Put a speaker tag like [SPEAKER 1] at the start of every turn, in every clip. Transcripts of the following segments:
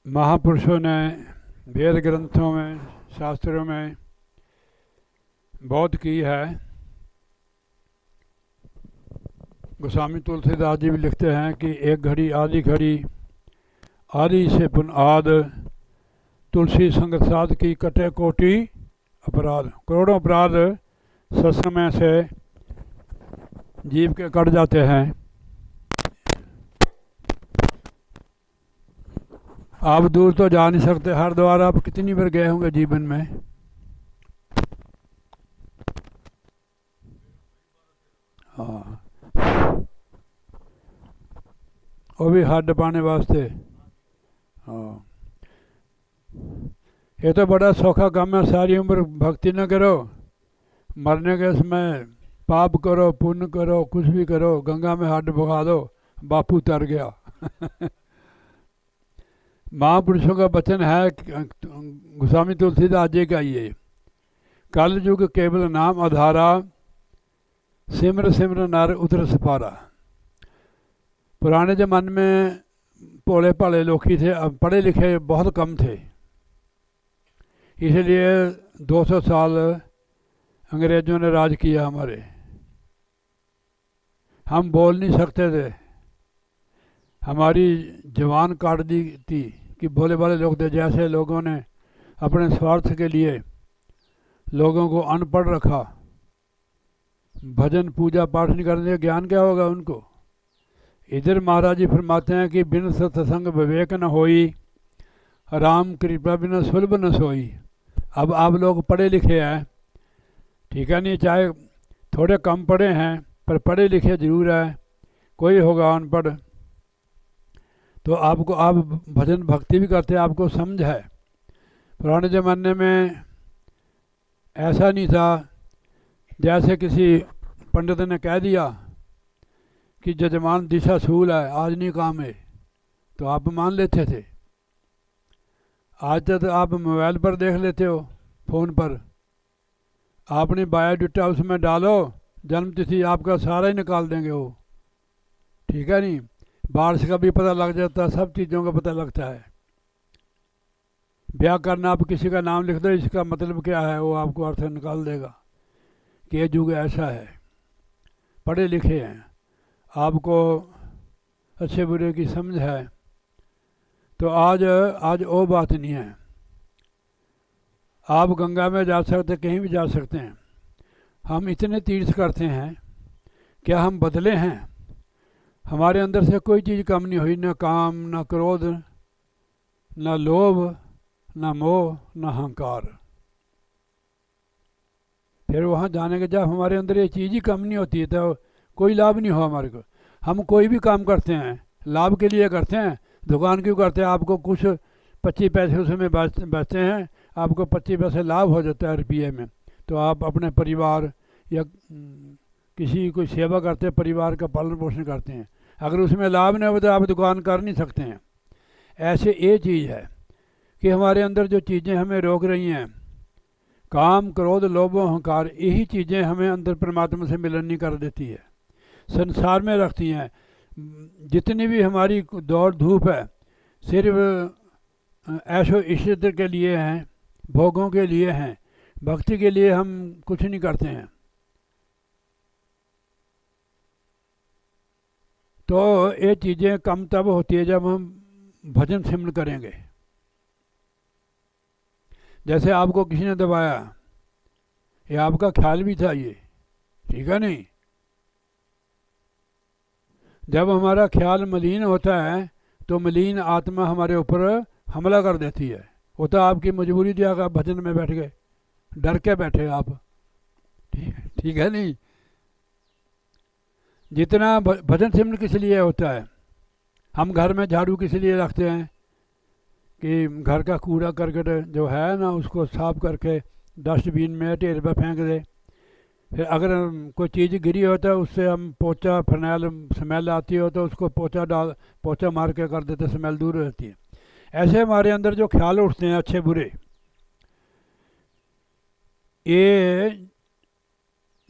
[SPEAKER 1] महापुरुषों ने वेद ग्रंथों में, शास्त्रों में बहुत की है। गोस्वामी तुलसीदास जी भी लिखते हैं कि एक घड़ी आदि घड़ी, आदि से पुनः तुलसी संग साध की कटे कोटि अपराध। करोड़ों अपराध सत्संग से जीव के कट जाते हैं। आप दूर तो जा नहीं सकते, हरिद्वार आप कितनी बार गए होंगे जीवन में। हाँ, वो भी हाथ पाने वास्ते। हाँ, ये तो बड़ा सौखा काम है। सारी उम्र भक्ति न करो, मरने के समय पाप करो पुण्य करो कुछ भी करो, गंगा में हाथ भगा दो, बापू तर गया। महापुरुषों का वचन है, गोस्वामी तुलसीदास जी का ये, कल युग केवल नाम आधारा, सिमर सिमर नर उतर सपारा। पुराने जमाने में भोले भाले लोग ही थे, अब पढ़े लिखे बहुत कम थे, इसलिए 200 साल अंग्रेज़ों ने राज किया हमारे। हम बोल नहीं सकते थे, हमारी जबान काट दी थी कि भोले भाले लोग थे। जैसे लोगों ने अपने स्वार्थ के लिए लोगों को अनपढ़ रखा, भजन पूजा पाठ नहीं करने, ज्ञान क्या होगा उनको। इधर महाराज जी फरमाते हैं कि बिन सत्संग विवेक न होई, राम कृपा बिना सुलभ न सोई। अब आप लोग पढ़े लिखे हैं, ठीक है नहीं, चाहे थोड़े कम पढ़े हैं पर पढ़े लिखे जरूर है। कोई होगा अनपढ़ तो आपको, आप भजन भक्ति भी करते हैं, आपको समझ है। पुराने ज़माने में ऐसा नहीं था, जैसे किसी पंडित ने कह दिया कि जजमान दिशा सूल है, आज नहीं काम है, तो आप मान लेते थे। आज तक आप मोबाइल पर देख लेते हो, फ़ोन पर आपने बायोडाटा उसमें डालो, जन्म तिथि आपका सारा ही निकाल देंगे वो, ठीक है नहीं। बारिश का भी पता लग जाता है, सब चीज़ों का पता लगता है। ब्याह करना, आप किसी का नाम लिख दो, इसका मतलब क्या है, वो आपको अर्थ निकाल देगा कि ये युग ऐसा है। पढ़े लिखे हैं, आपको अच्छे बुरे की समझ है, तो आज वो बात नहीं है। आप गंगा में जा सकते, कहीं भी जा सकते हैं। हम इतने तीर्थ करते हैं, क्या हम बदले हैं? हमारे अंदर से कोई चीज़ कम नहीं हुई, न काम, न क्रोध, न लोभ, न मोह, न अहंकार। फिर वहाँ जाने के जब हमारे अंदर ये चीज़ ही कम नहीं होती है तो कोई लाभ नहीं हुआ हमारे को। हम कोई भी काम करते हैं लाभ के लिए करते हैं, दुकान क्यों करते हैं? आपको कुछ 25 पैसे उसमें बचते हैं, आपको 25 पैसे लाभ हो जाता है रुपये में, तो आप अपने परिवार या किसी कोई सेवा करते हैं, परिवार का पालन पोषण करते हैं। अगर उसमें लाभ नहीं हो तो आप दुकान कर नहीं सकते हैं। ऐसे ये चीज़ है कि हमारे अंदर जो चीज़ें हमें रोक रही हैं, काम क्रोध लोभ अहंकार, यही चीज़ें हमें अंदर परमात्मा से मिलन नहीं कर देती है, संसार में रखती हैं। जितनी भी हमारी दौड़ धूप है, सिर्फ ऐशो इश्क के लिए हैं, भोगों के लिए हैं, भक्ति के लिए हम कुछ नहीं करते हैं। तो ये चीज़ें कम तब होती है जब हम भजन सिमरन करेंगे। जैसे आपको किसी ने दबाया, ये आपका ख्याल भी था ये, ठीक है नहीं। जब हमारा ख्याल मलिन होता है तो मलिन आत्मा हमारे ऊपर हमला कर देती है। वो तो आपकी मजबूरी थी, आप भजन में बैठ गए, डर के बैठे आप, ठीक है नहीं। जितना भजन सिमरन किस लिए होता है, हम घर में झाड़ू किस लिए रखते हैं कि घर का कूड़ा करकट जो है ना उसको साफ करके डस्टबिन में ढेर पर फेंक दे। फिर अगर कोई चीज़ गिरी होता है उससे हम पोछा, फर्नैल स्मेल आती हो तो उसको पोछा मार के कर देते, स्मेल दूर रहती है। ऐसे हमारे अंदर जो ख्याल उठते हैं अच्छे बुरे, ये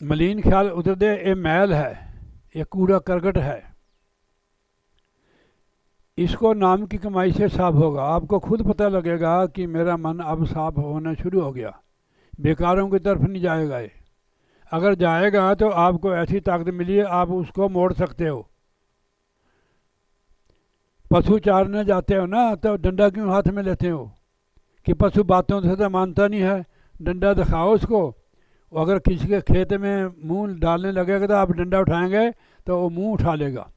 [SPEAKER 1] मलिन ख्याल उतर दे, ये मैल है, ये कूड़ा करकट है। इसको नाम की कमाई से साफ होगा। आपको खुद पता लगेगा कि मेरा मन अब साफ होना शुरू हो गया, बेकारों की तरफ नहीं जाएगा ये। अगर जाएगा तो आपको ऐसी ताकत मिली है, आप उसको मोड़ सकते हो। पशु चारने जाते हो ना, तो डंडा क्यों हाथ में लेते हो? कि पशु बातों से तो मानता नहीं है, डंडा दिखाओ उसको। वो अगर किसी के खेत में मुंह डालने लगेगा तो आप डंडा उठाएंगे तो वो मुंह उठा लेगा,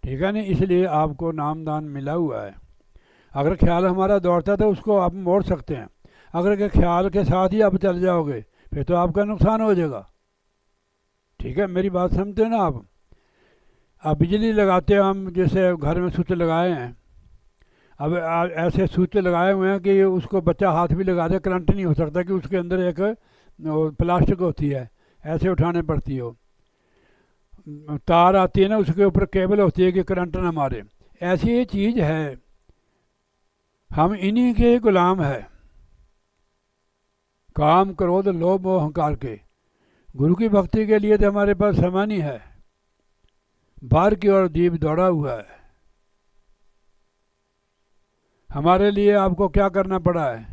[SPEAKER 1] ठीक है नहीं? इसलिए आपको नामदान मिला हुआ है। अगर ख्याल हमारा दौड़ता तो उसको आप मोड़ सकते हैं। अगर के ख्याल के साथ ही आप चल जाओगे फिर तो आपका नुकसान हो जाएगा, ठीक है? मेरी बात समझते हैं ना आप? अब बिजली लगाते हो हम, जैसे घर में स्विच लगाए हैं, अब ऐसे स्विच लगाए हुए हैं कि उसको बच्चा हाथ भी लगा दे, करंट नहीं हो सकता, कि उसके अंदर एक प्लास्टिक होती है, ऐसे उठाने पड़ती हो, तार आती है ना, उसके ऊपर केबल होती है कि करंट ना मारे। ऐसी ये चीज़ है, हम इन्हीं के गुलाम है, काम क्रोध लोभ मोह अहंकार के। गुरु की भक्ति के लिए तो हमारे पास समय नहीं है, बाहर की ओर दीप दौड़ा हुआ है। हमारे लिए आपको क्या करना पड़ा है?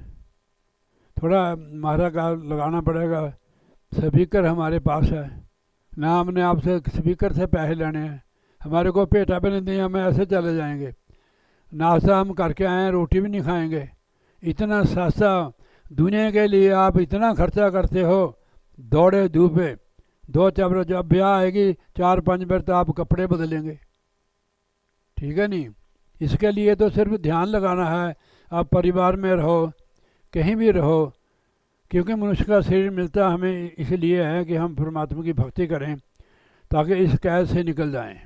[SPEAKER 1] थोड़ा मारा का लगाना पड़ेगा। स्पीकर हमारे पास है ना, हमने आपसे स्पीकर से पैसे लेने हैं। हमारे को पेटा भी नहीं दिए, हम ऐसे चले जाएंगे। नाश्ता हम करके आए हैं, रोटी भी नहीं खाएंगे। इतना सस्ता दुनिया के लिए आप इतना खर्चा करते हो, दौड़े धूपे। दो चार जब ब्याह आएगी 4-5 बार तो आप कपड़े बदलेंगे, ठीक है नहीं? इसके लिए तो सिर्फ ध्यान लगाना है। आप परिवार में रहो, कहीं भी रहो, क्योंकि मनुष्य का शरीर मिलता हमें इसलिए है कि हम परमात्मा की भक्ति करें, ताकि इस कैद से निकल जाएं।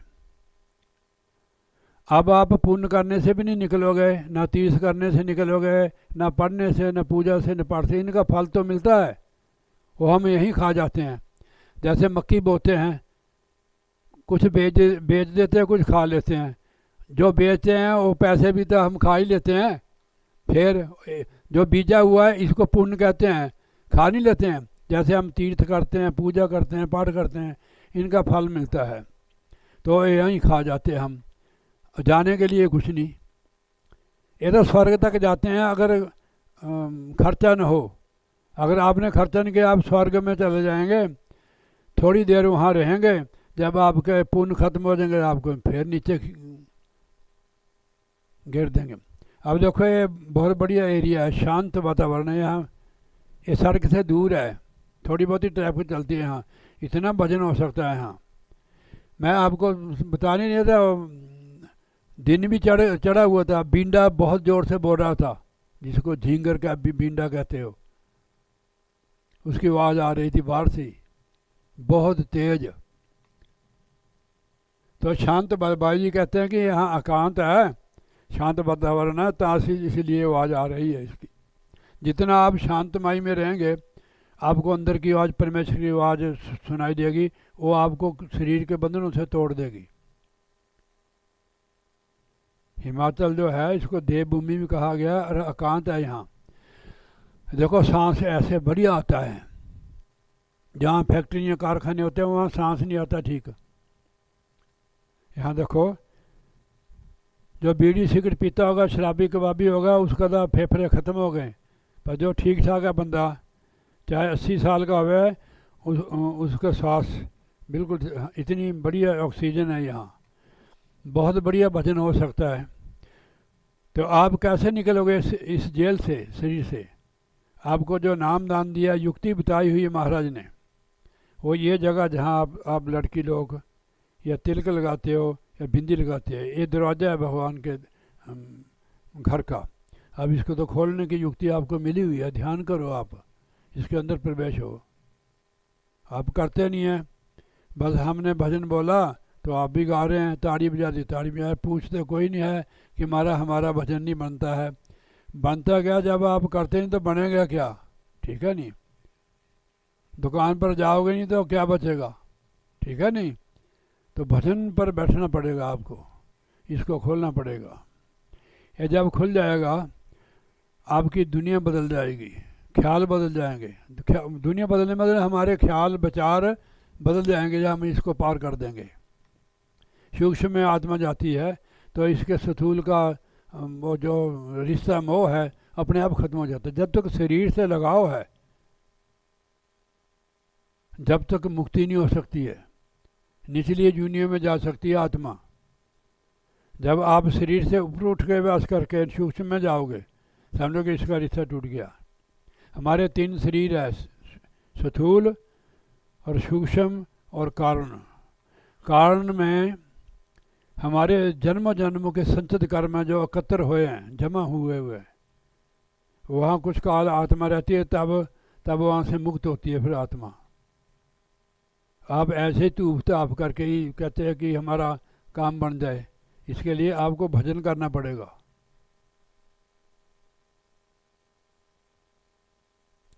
[SPEAKER 1] अब आप पुण्य करने से भी नहीं निकलोगे, ना तीर्थ करने से निकलोगे, ना पढ़ने से, ना पूजा से, न पाठ से। इनका फल तो मिलता है, वो हम यहीं खा जाते हैं। जैसे मक्की बोते हैं, कुछ बेच देते हैं, कुछ खा लेते हैं। जो बेचते हैं वो पैसे भी तो हम खा ही लेते हैं। फिर जो बीजा हुआ है इसको पुण्य कहते हैं, खा नहीं लेते हैं। जैसे हम तीर्थ करते हैं, पूजा करते हैं, पाठ करते हैं, इनका फल मिलता है, तो यहीं खा जाते हैं हम, जाने के लिए कुछ नहीं। ये तो स्वर्ग तक जाते हैं अगर खर्चा न हो। अगर आपने खर्चा नहीं किया, आप स्वर्ग में चले जाएंगे, थोड़ी देर वहाँ रहेंगे, जब आपके पुण्य खत्म हो जाएंगे आपको फिर नीचे गिर देंगे। अब देखो ये बहुत बढ़िया एरिया है, शांत वातावरण है यहाँ। ये सड़क से दूर है, थोड़ी बहुत ही ट्रैफिक चलती है यहाँ, इतना भजन हो सकता है यहाँ। मैं आपको बता नहीं रहा था, दिन भी चढ़ा हुआ था, बींडा बहुत ज़ोर से बोल रहा था, जिसको झींगर का बींडा कहते हो, उसकी आवाज़ आ रही थी बाहर से बहुत तेज। तो शांत बाई जी कहते हैं कि यहाँ एकांत है, शांत वातावरण है, तो इसलिए आवाज़ आ रही है इसकी। जितना आप शांतमय में रहेंगे, आपको अंदर की आवाज़, परमेश्वर की आवाज़ सुनाई देगी, वो आपको शरीर के बंधनों से तोड़ देगी। हिमाचल जो है इसको देवभूमि भी कहा गया और एकांत है यहाँ। देखो सांस ऐसे बढ़िया आता है, जहाँ फैक्ट्रियाँ कारखाने होते हैं वहाँ सांस नहीं आता ठीक। यहाँ देखो, जो बीड़ी सिगरेट पीता होगा, शराबी कबाबी होगा, उसका तो फेफड़े ख़त्म हो गए। पर जो ठीक ठाक है बंदा, चाहे 80 साल का हो, उसका सांस बिल्कुल, इतनी बढ़िया ऑक्सीजन है यहाँ, बहुत बढ़िया भजन हो सकता है। तो आप कैसे निकलोगे इस जेल से, शरीर से? आपको जो नाम दान दिया, युक्ति बताई हुई है महाराज ने, वो ये जगह जहाँ आप लड़की लोग या तिलक लगाते हो या बिंदी लगाते हो, ये दरवाज़ा है भगवान के घर का। अब इसको तो खोलने की युक्ति आपको मिली हुई है, ध्यान करो, आप इसके अंदर प्रवेश हो। आप करते नहीं हैं, बस हमने भजन बोला तो आप भी गा रहे हैं, ताड़ी बजा दी, ताड़ी बजा, पूछते कोई नहीं है कि हमारा भजन नहीं बनता है। बनता क्या, जब आप करते नहीं तो बनेगा क्या, ठीक है नहीं? दुकान पर जाओगे नहीं तो क्या बचेगा, ठीक है नहीं? तो भजन पर बैठना पड़ेगा आपको, इसको खोलना पड़ेगा। ये जब खुल जाएगा आपकी दुनिया बदल जाएगी, ख्याल बदल जाएंगे। दुनिया बदलने मतलब हमारे ख्याल विचार बदल जाएंगे जब हम इसको पार कर देंगे। सूक्ष्म में आत्मा जाती है तो इसके स्थूल का वो जो रिश्ता मोह है अपने आप खत्म हो जाता है। जब तक शरीर से लगाव है जब तक मुक्ति नहीं हो सकती है, निचली योनियों में जा सकती है आत्मा। जब आप शरीर से ऊपर उठ के वास करके सूक्ष्म में जाओगे, समझो कि इसका रिश्ता टूट गया। हमारे 3 शरीर है, स्थूल और सूक्ष्म और कारण। कारण में हमारे जन्म जन्मों के संचित कर्म जो एकत्र हुए हैं, जमा हुए वहाँ कुछ काल आत्मा रहती है, तब वहाँ से मुक्त होती है फिर आत्मा। आप ऐसे ही तूफ ताप करके ही कहते हैं कि हमारा काम बन जाए, इसके लिए आपको भजन करना पड़ेगा।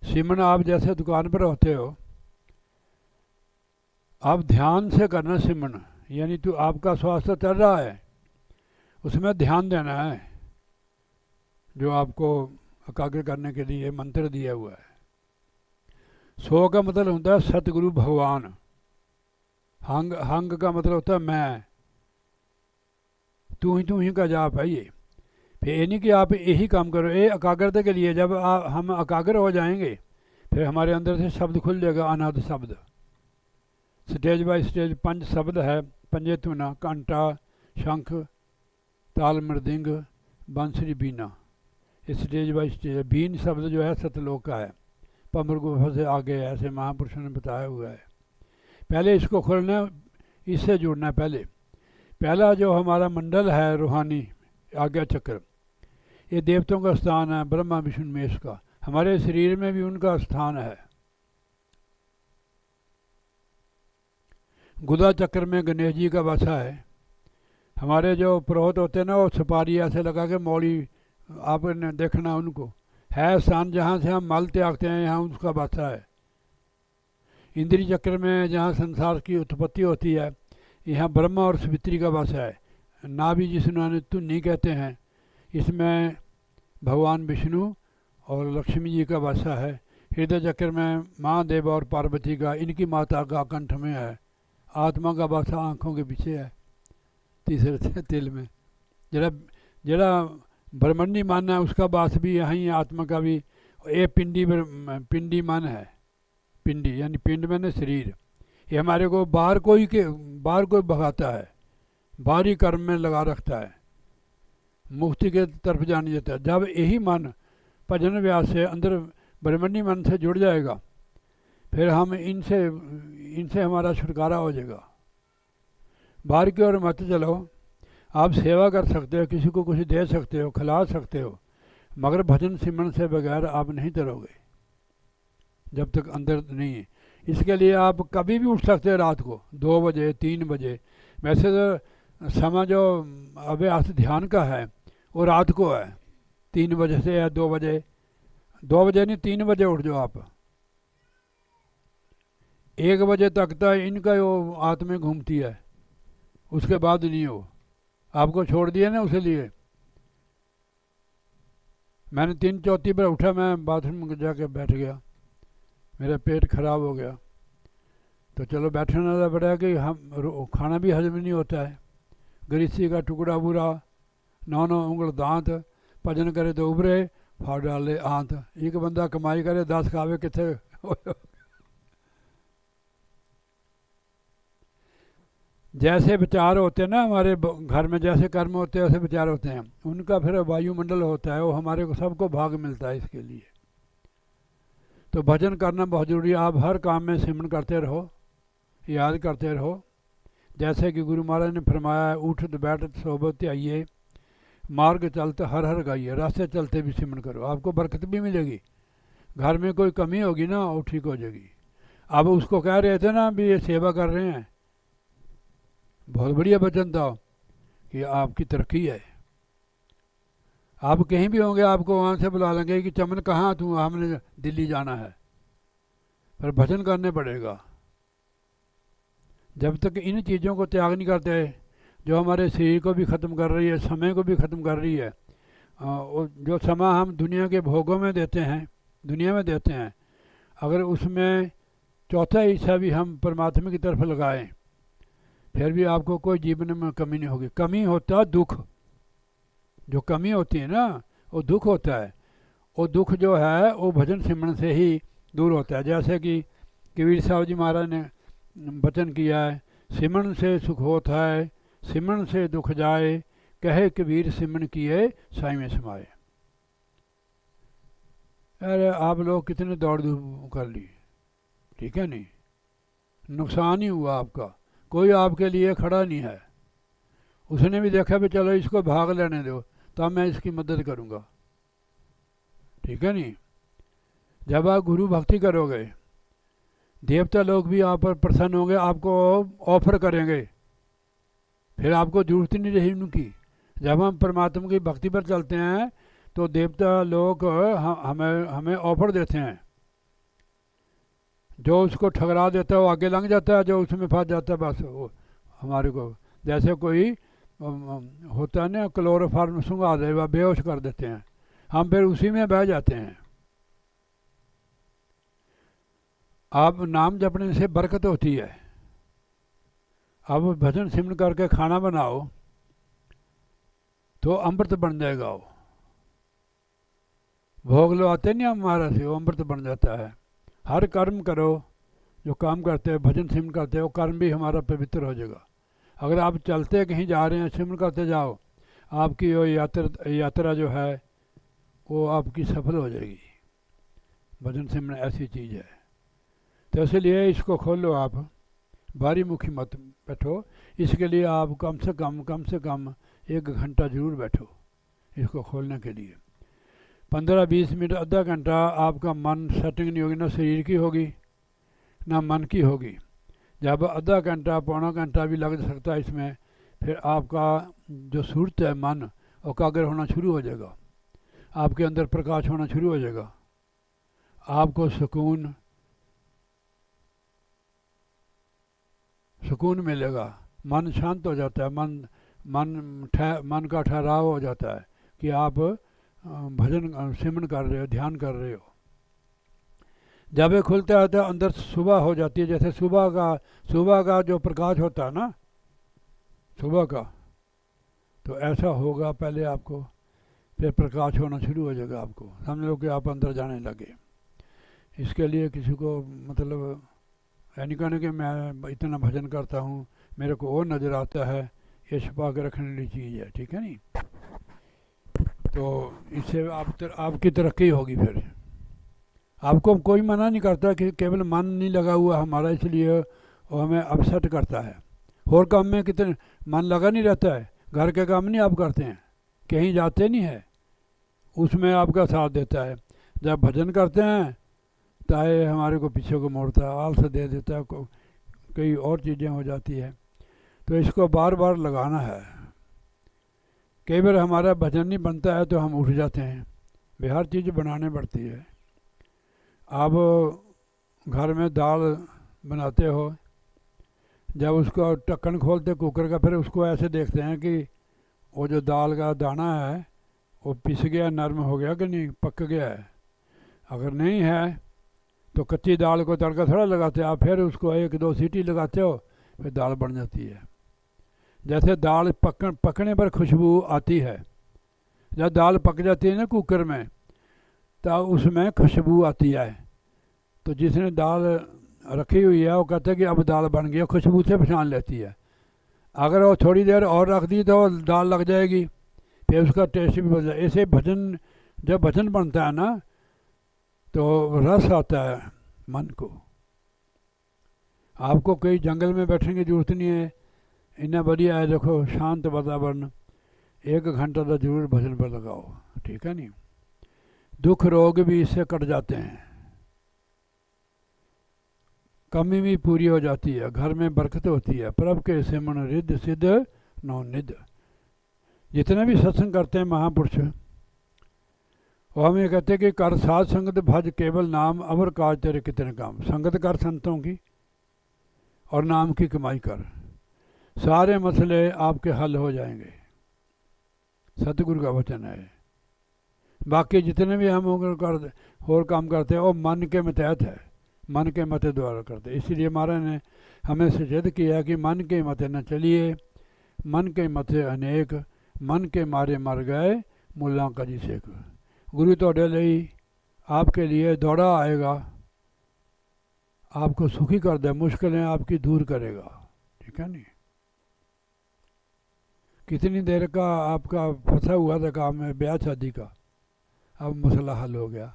[SPEAKER 1] सिमरन आप जैसे दुकान पर होते हो, आप ध्यान से करना सिमरन, यानी तो आपका स्वास्थ्य चल रहा है उसमें ध्यान देना है, जो आपको एकाग्र करने के लिए मंत्र दिया हुआ है। 100 का मतलब होता है सतगुरु भगवान। हंग का मतलब होता है मैं, तू ही का जाप है ये। फिर ये नहीं कि आप यही काम करो, ये एकाग्रता के लिए। जब हम एकाग्र हो जाएंगे फिर हमारे अंदर से शब्द खुल जाएगा, अनाद शब्द। स्टेज बाय स्टेज 5 शब्द है, पंजे तुना, कंटा, शंख, ताल, मृदंग, बांसुरी, बीना। Stage by stage. बीन शब्द जो है सतलोक का है, पमर गुफा से आगे ऐसे महापुरुषों ने बताया हुआ है। पहले इसको खोलना, इससे जुड़ना। पहला जो हमारा मंडल है रूहानी आज्ञा चक्र, ये देवताओं का स्थान है, ब्रह्मा विष्णु महेश का। हमारे शरीर में भी उनका स्थान है। गुदा चक्र में गणेश जी का बसा है। हमारे जो पुरोहित होते हैं ना, वो सुपारी ऐसे लगा के मौली, आपने देखना उनको है स्थान जहाँ से हम मल त्यागते हैं, यहाँ उसका बसा है। इंद्रिय चक्र में जहाँ संसार की उत्पत्ति होती है, यहाँ ब्रह्मा और सावित्री का बसा है। नाभि जिसने तुन्नी कहते हैं, इसमें भगवान विष्णु और लक्ष्मी जी का बसा है। हृदय चक्र में महादेव और पार्वती का, इनकी माता का कंठ में है। आत्मा का बसा आँखों के पीछे है, तीसरे तिल में। जरा ब्रह्मण्डी मन है उसका बास भी यहीं, आत्मा का भी। ये पिंडी मन है। पिंडी यानी पिंड में न शरीर। ये हमारे को बाहर कोई भगाता है, बाहरी कर्म में लगा रखता है, मुक्ति के तरफ जाने देता है। जब यही मन भजन व्यास से अंदर ब्रह्मण्डी मन से जुड़ जाएगा, फिर हम इनसे हमारा छुटकारा हो जाएगा। बाहर की ओर मत चलो। आप सेवा कर सकते हो, किसी को कुछ दे सकते हो, खिला सकते हो, मगर भजन सिमरन से बगैर आप नहीं तरोगे जब तक अंदर नहीं है। इसके लिए आप कभी भी उठ सकते हो, रात को 2 बजे 3 बजे। वैसे तो समय जो अभ्यास ध्यान का है वो रात को है, 3 बजे से या 2 बजे। 2 बजे नहीं, 3 बजे उठ जाओ आप। 1 बजे तक तो इनका वो आत्मा घूमती है, उसके बाद नहीं हो। आपको छोड़ दिया ना, उसे लिए मैंने 3-4 पर उठा, मैं बाथरूम में जाके बैठ गया, मेरा पेट खराब हो गया। तो चलो बैठना पड़ा कि हम खाना भी हजम नहीं होता है। गरीसी का टुकड़ा बुरा, 9 उंगल दांत, भजन करे तो उभरे, फाड़ डाले आंत। एक बंदा कमाई करे 10 खावे कितने। जैसे विचार होते हैं ना हमारे घर में, जैसे कर्म होते हैं वैसे विचार होते हैं, उनका फिर वायुमंडल होता है, वो हमारे को सबको भाग मिलता है। इसके लिए तो भजन करना बहुत ज़रूरी है। आप हर काम में सिमरन करते रहो, याद करते रहो। जैसे कि गुरु महाराज ने फरमाया है, उठत बैठत सोबत आइए, मार्ग चलते हर हर गाइए। रास्ते चलते भी सिमरन करो, आपको बरकत भी मिलेगी। घर में कोई कमी होगी ना, वो ठीक हो जाएगी। अब उसको कह रहे थे ना भी ये सेवा कर रहे हैं, बहुत बढ़िया वचन था कि आपकी तरक्की है। आप कहीं भी होंगे, आपको वहाँ से बुला लेंगे कि चमन कहाँ तू, हमने दिल्ली जाना है। पर भजन करने पड़ेगा। जब तक इन चीज़ों को त्याग नहीं करते, जो हमारे शरीर को भी ख़त्म कर रही है, समय को भी ख़त्म कर रही है, जो समय हम दुनिया के भोगों में देते हैं, दुनिया में देते हैं, अगर उसमें चौथा हिस्सा भी हम परमात्मा की तरफ लगाएं फिर भी आपको कोई जीवन में कमी नहीं होगी। कमी होता दुख, जो कमी होती है ना वो दुख होता है। वो दुख जो है वो भजन सिमरन से ही दूर होता है। जैसे कि कबीर साहब जी महाराज ने वचन किया है, सिमरन से सुख होता है, सिमरन से दुख जाए, कहे कबीर सिमरन किए साई में समाए। अरे आप लोग कितने दौड़ धूप कर ली, ठीक है नहीं, नुकसान ही हुआ आपका, कोई आपके लिए खड़ा नहीं है। उसने भी देखा भी चलो इसको भाग लेने दो तब मैं इसकी मदद करूँगा, ठीक है नहीं। जब आप गुरु भक्ति करोगे देवता लोग भी आप पर प्रसन्न होंगे, आपको ऑफर करेंगे, फिर आपको जरूरत ही नहीं रही उनकी। जब हम परमात्मा की भक्ति पर चलते हैं तो देवता लोग हमें हमें ऑफर देते हैं। जो उसको ठगरा देता है वो आगे लंघ जाता है, जो उसमें फंस जाता है बस वो हमारे को, जैसे कोई होता है ना क्लोरोफार्म सूंघा दे वह बेहोश कर देते हैं, हम फिर उसी में बह जाते हैं। अब नाम जपने से बरकत होती है। अब भजन सिमरन करके खाना बनाओ तो अमृत बन जाएगा। वो भोग लो आते नहीं हमारा से, वो अमृत बन जाता है। हर कर्म करो, जो काम करते हैं भजन सिमरन करते हैं वो कर्म भी हमारा पवित्र हो जाएगा। अगर आप चलते कहीं जा रहे हैं सिमरन करते जाओ, आपकी वो यात्रा जो है वो आपकी सफल हो जाएगी। भजन सिमरन ऐसी चीज़ है, तो इसलिए इसको खोलो। आप बारी मुखी मत बैठो, इसके लिए आप कम से कम 1 घंटा जरूर बैठो इसको खोलने के लिए। 15-20 मिनट आधा घंटा आपका मन सेटिंग नहीं होगी, ना शरीर की होगी ना मन की होगी। जब आधा घंटा पौना घंटा भी लग सकता है इसमें, फिर आपका जो सूरत है मन एकाग्र होना शुरू हो जाएगा, आपके अंदर प्रकाश होना शुरू हो जाएगा, आपको सुकून मिलेगा, मन शांत हो जाता है, मन का ठहराव हो जाता है कि आप भजन सिमरन कर रहे हो, ध्यान कर रहे हो। जब ये खुलता है तो अंदर सुबह हो जाती है, जैसे सुबह का जो प्रकाश होता है ना सुबह का, तो ऐसा होगा पहले आपको, फिर प्रकाश होना शुरू हो जाएगा। आपको समझ लो कि आप अंदर जाने लगे। इसके लिए किसी को मतलब यानी कहने कि मैं इतना भजन करता हूँ मेरे को वो नज़र आता है, ये छुपा के रखने वाली चीज़ है, ठीक है नहीं। तो इससे आपकी तरक्की होगी। फिर आपको कोई मना नहीं करता कि केवल मन नहीं लगा हुआ हमारा इसलिए वो हमें अपसेट करता है। और काम में कितने मन लगा नहीं रहता है, घर के काम नहीं आप करते हैं, कहीं जाते नहीं है, उसमें आपका साथ देता है। जब भजन करते हैं ताए हमारे को पीछे को मोड़ता है, आलस दे देता है, कई और चीज़ें हो जाती है। तो इसको बार बार लगाना है। कई बार हमारा भजन नहीं बनता है तो हम उठ जाते हैं, वे हर चीज़ बनाने पड़ती है। आप घर में दाल बनाते हो, जब उसको ढक्कन खोलते कुकर का, फिर उसको ऐसे देखते हैं कि वो जो दाल का दाना है वो पिस गया, नरम हो गया कि नहीं, पक गया है। अगर नहीं है तो कच्ची दाल को तड़का थोड़ा लगाते आप, फिर उसको 1-2 सीटी लगाते हो, फिर दाल बन जाती है। जैसे दाल पकने पर खुशबू आती है, जब दाल पक जाती है ना कुकर में तो उसमें खुशबू आती है। तो जिसने दाल रखी हुई है वो कहते हैं कि अब दाल बन गई, खुशबू से पहचान लेती है। अगर वो थोड़ी देर और रख दी तो दाल लग जाएगी, फिर उसका टेस्ट भी बदल जाए। ऐसे भजन जब भजन बनता है ना तो रस आता है मन को। आपको कोई जंगल में बैठने की जरूरत नहीं है, इतना बढ़िया है, देखो शांत वातावरण, 1 घंटा तो जरूर भजन पर लगाओ, ठीक है नहीं। दुख रोग भी इससे कट जाते हैं, कमी भी पूरी हो जाती है, घर में बरकत होती है। प्रभ के सिमरन रिद्ध सिद्ध नवनिध। जितने भी सत्संग करते हैं महापुरुष, वो हमें कहते हैं कि कर साध संगत भज केवल नाम, अमर काज तेरे कितने काम। संगत कर संतों की और नाम की कमाई कर, सारे मसले आपके हल हो जाएंगे। सतगुरु का वचन है। बाकी जितने भी हम और काम करते हैं वो मन के मतहत है, मन के मत द्वारा करते हैं। इसीलिए महाराज ने हमें सचेत किया कि मन के मते न चलिए, मन के मते अनेक, मन के मारे मर गए मुल्ला का जी सेक। गुरु तोड़े ਲਈ आपके लिए दौड़ा आएगा, आपको सुखी कर दे, मुश्किलें आपकी दूर करेगा। ठीक है नहीं? कितनी देर का आपका फंसा हुआ था काम है ब्याह शादी का, अब मसला हल हो गया।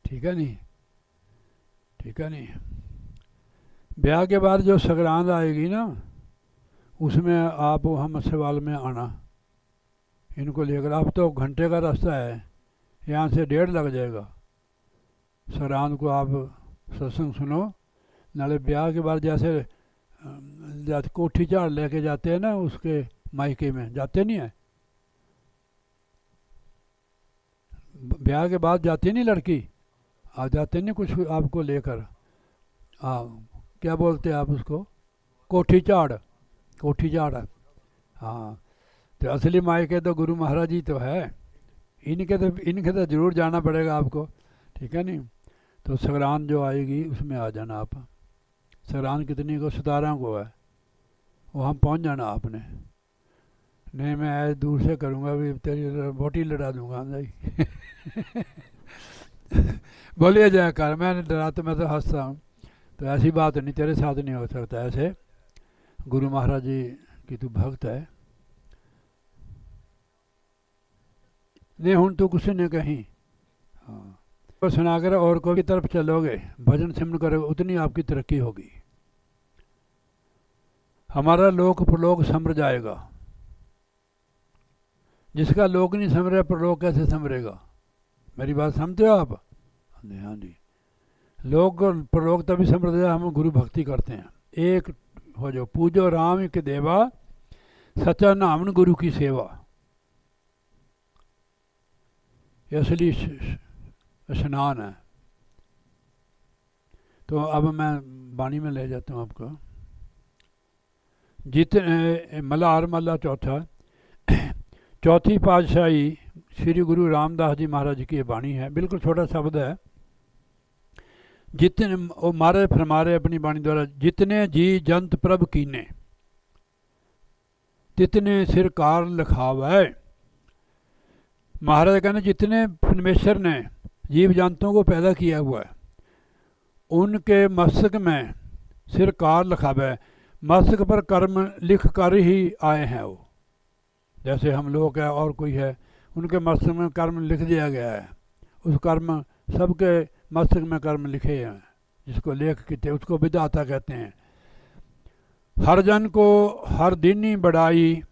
[SPEAKER 1] ठीक है नहीं? ठीक है नहीं? ब्याह के बाद जो संक्रांत आएगी ना, उसमें आप हम सवाल में आना इनको लेकर। अब तो घंटे का रास्ता है, यहाँ से 1.5 लग जाएगा। संक्रांत को आप सत्संग सुनो, नाले ब्याह के बाद जैसे कोठी झाड़ लेके जाते हैं ना, उसके मायके में जाते नहीं है, ब्याह के बाद जाती नहीं लड़की, आ जाते नहीं कुछ आपको लेकर। हाँ, क्या बोलते हैं आप उसको? कोठी झाड़, कोठी झाड़। हाँ, तो असली मायके तो गुरु महाराज जी तो है, इनके तो जरूर जाना पड़ेगा आपको। ठीक है नहीं? तो संक्रांत जो आएगी उसमें आ जाना आप। संक्रांत कितनी को? 17 को है, वहाँ पहुँच जाना आपने। नहीं मैं ऐसे दूर से करूँगा भी, तेरी बोटी लड़ा दूंगा भाई। बोलिए जयकार। मैं डरा तो मैं तो हंसता हूँ, तो ऐसी बात नहीं, तेरे साथ नहीं हो सकता ऐसे। गुरु महाराज जी की तू भक्त है। नहीं हूँ तू कुछ नहीं कहीं। हाँ, तो सुनाकर और को की तरफ चलोगे, भजन सिमरन करोगे, उतनी आपकी तरक्की होगी। हमारा लोक प्रलोक समर जाएगा। जिसका लोक नहीं समरे, प्रलोक कैसे समरेगा? मेरी बात समझते हो आप? हाँ जी। लोक और प्रलोक तभी समझते हैं हम गुरु भक्ति करते हैं। एक हो जो पूजो राम के देवा, सच्चा नाम गुरु की सेवा। ये असली स्नान है। तो अब मैं वाणी में ले जाता हूँ आपको। जितने मल्हार महला चौथा, चौथी पातशाही श्री गुरु रामदास जी महाराज की ये वाणी है। बिल्कुल छोटा शब्द है। जितने वो मारे फरमारे अपनी वाणी द्वारा, जितने जी जंत प्रभ कीने, तितने सिर कार लिखावे। महाराज कहने जितने परमेश्वर ने जीव जंतुओं को पैदा किया हुआ है, उनके मस्तक में सिर कार लिखावे। मस्तक पर कर्म लिख कर ही आए हैं वो। जैसे हम लोग है और कोई है, उनके मस्तक में कर्म लिख दिया गया है। उस कर्म सबके मस्तक में कर्म लिखे हैं, जिसको लेख कहते हैं, उसको विधाता कहते हैं। हर जन को हर दिन ही बढ़ाई,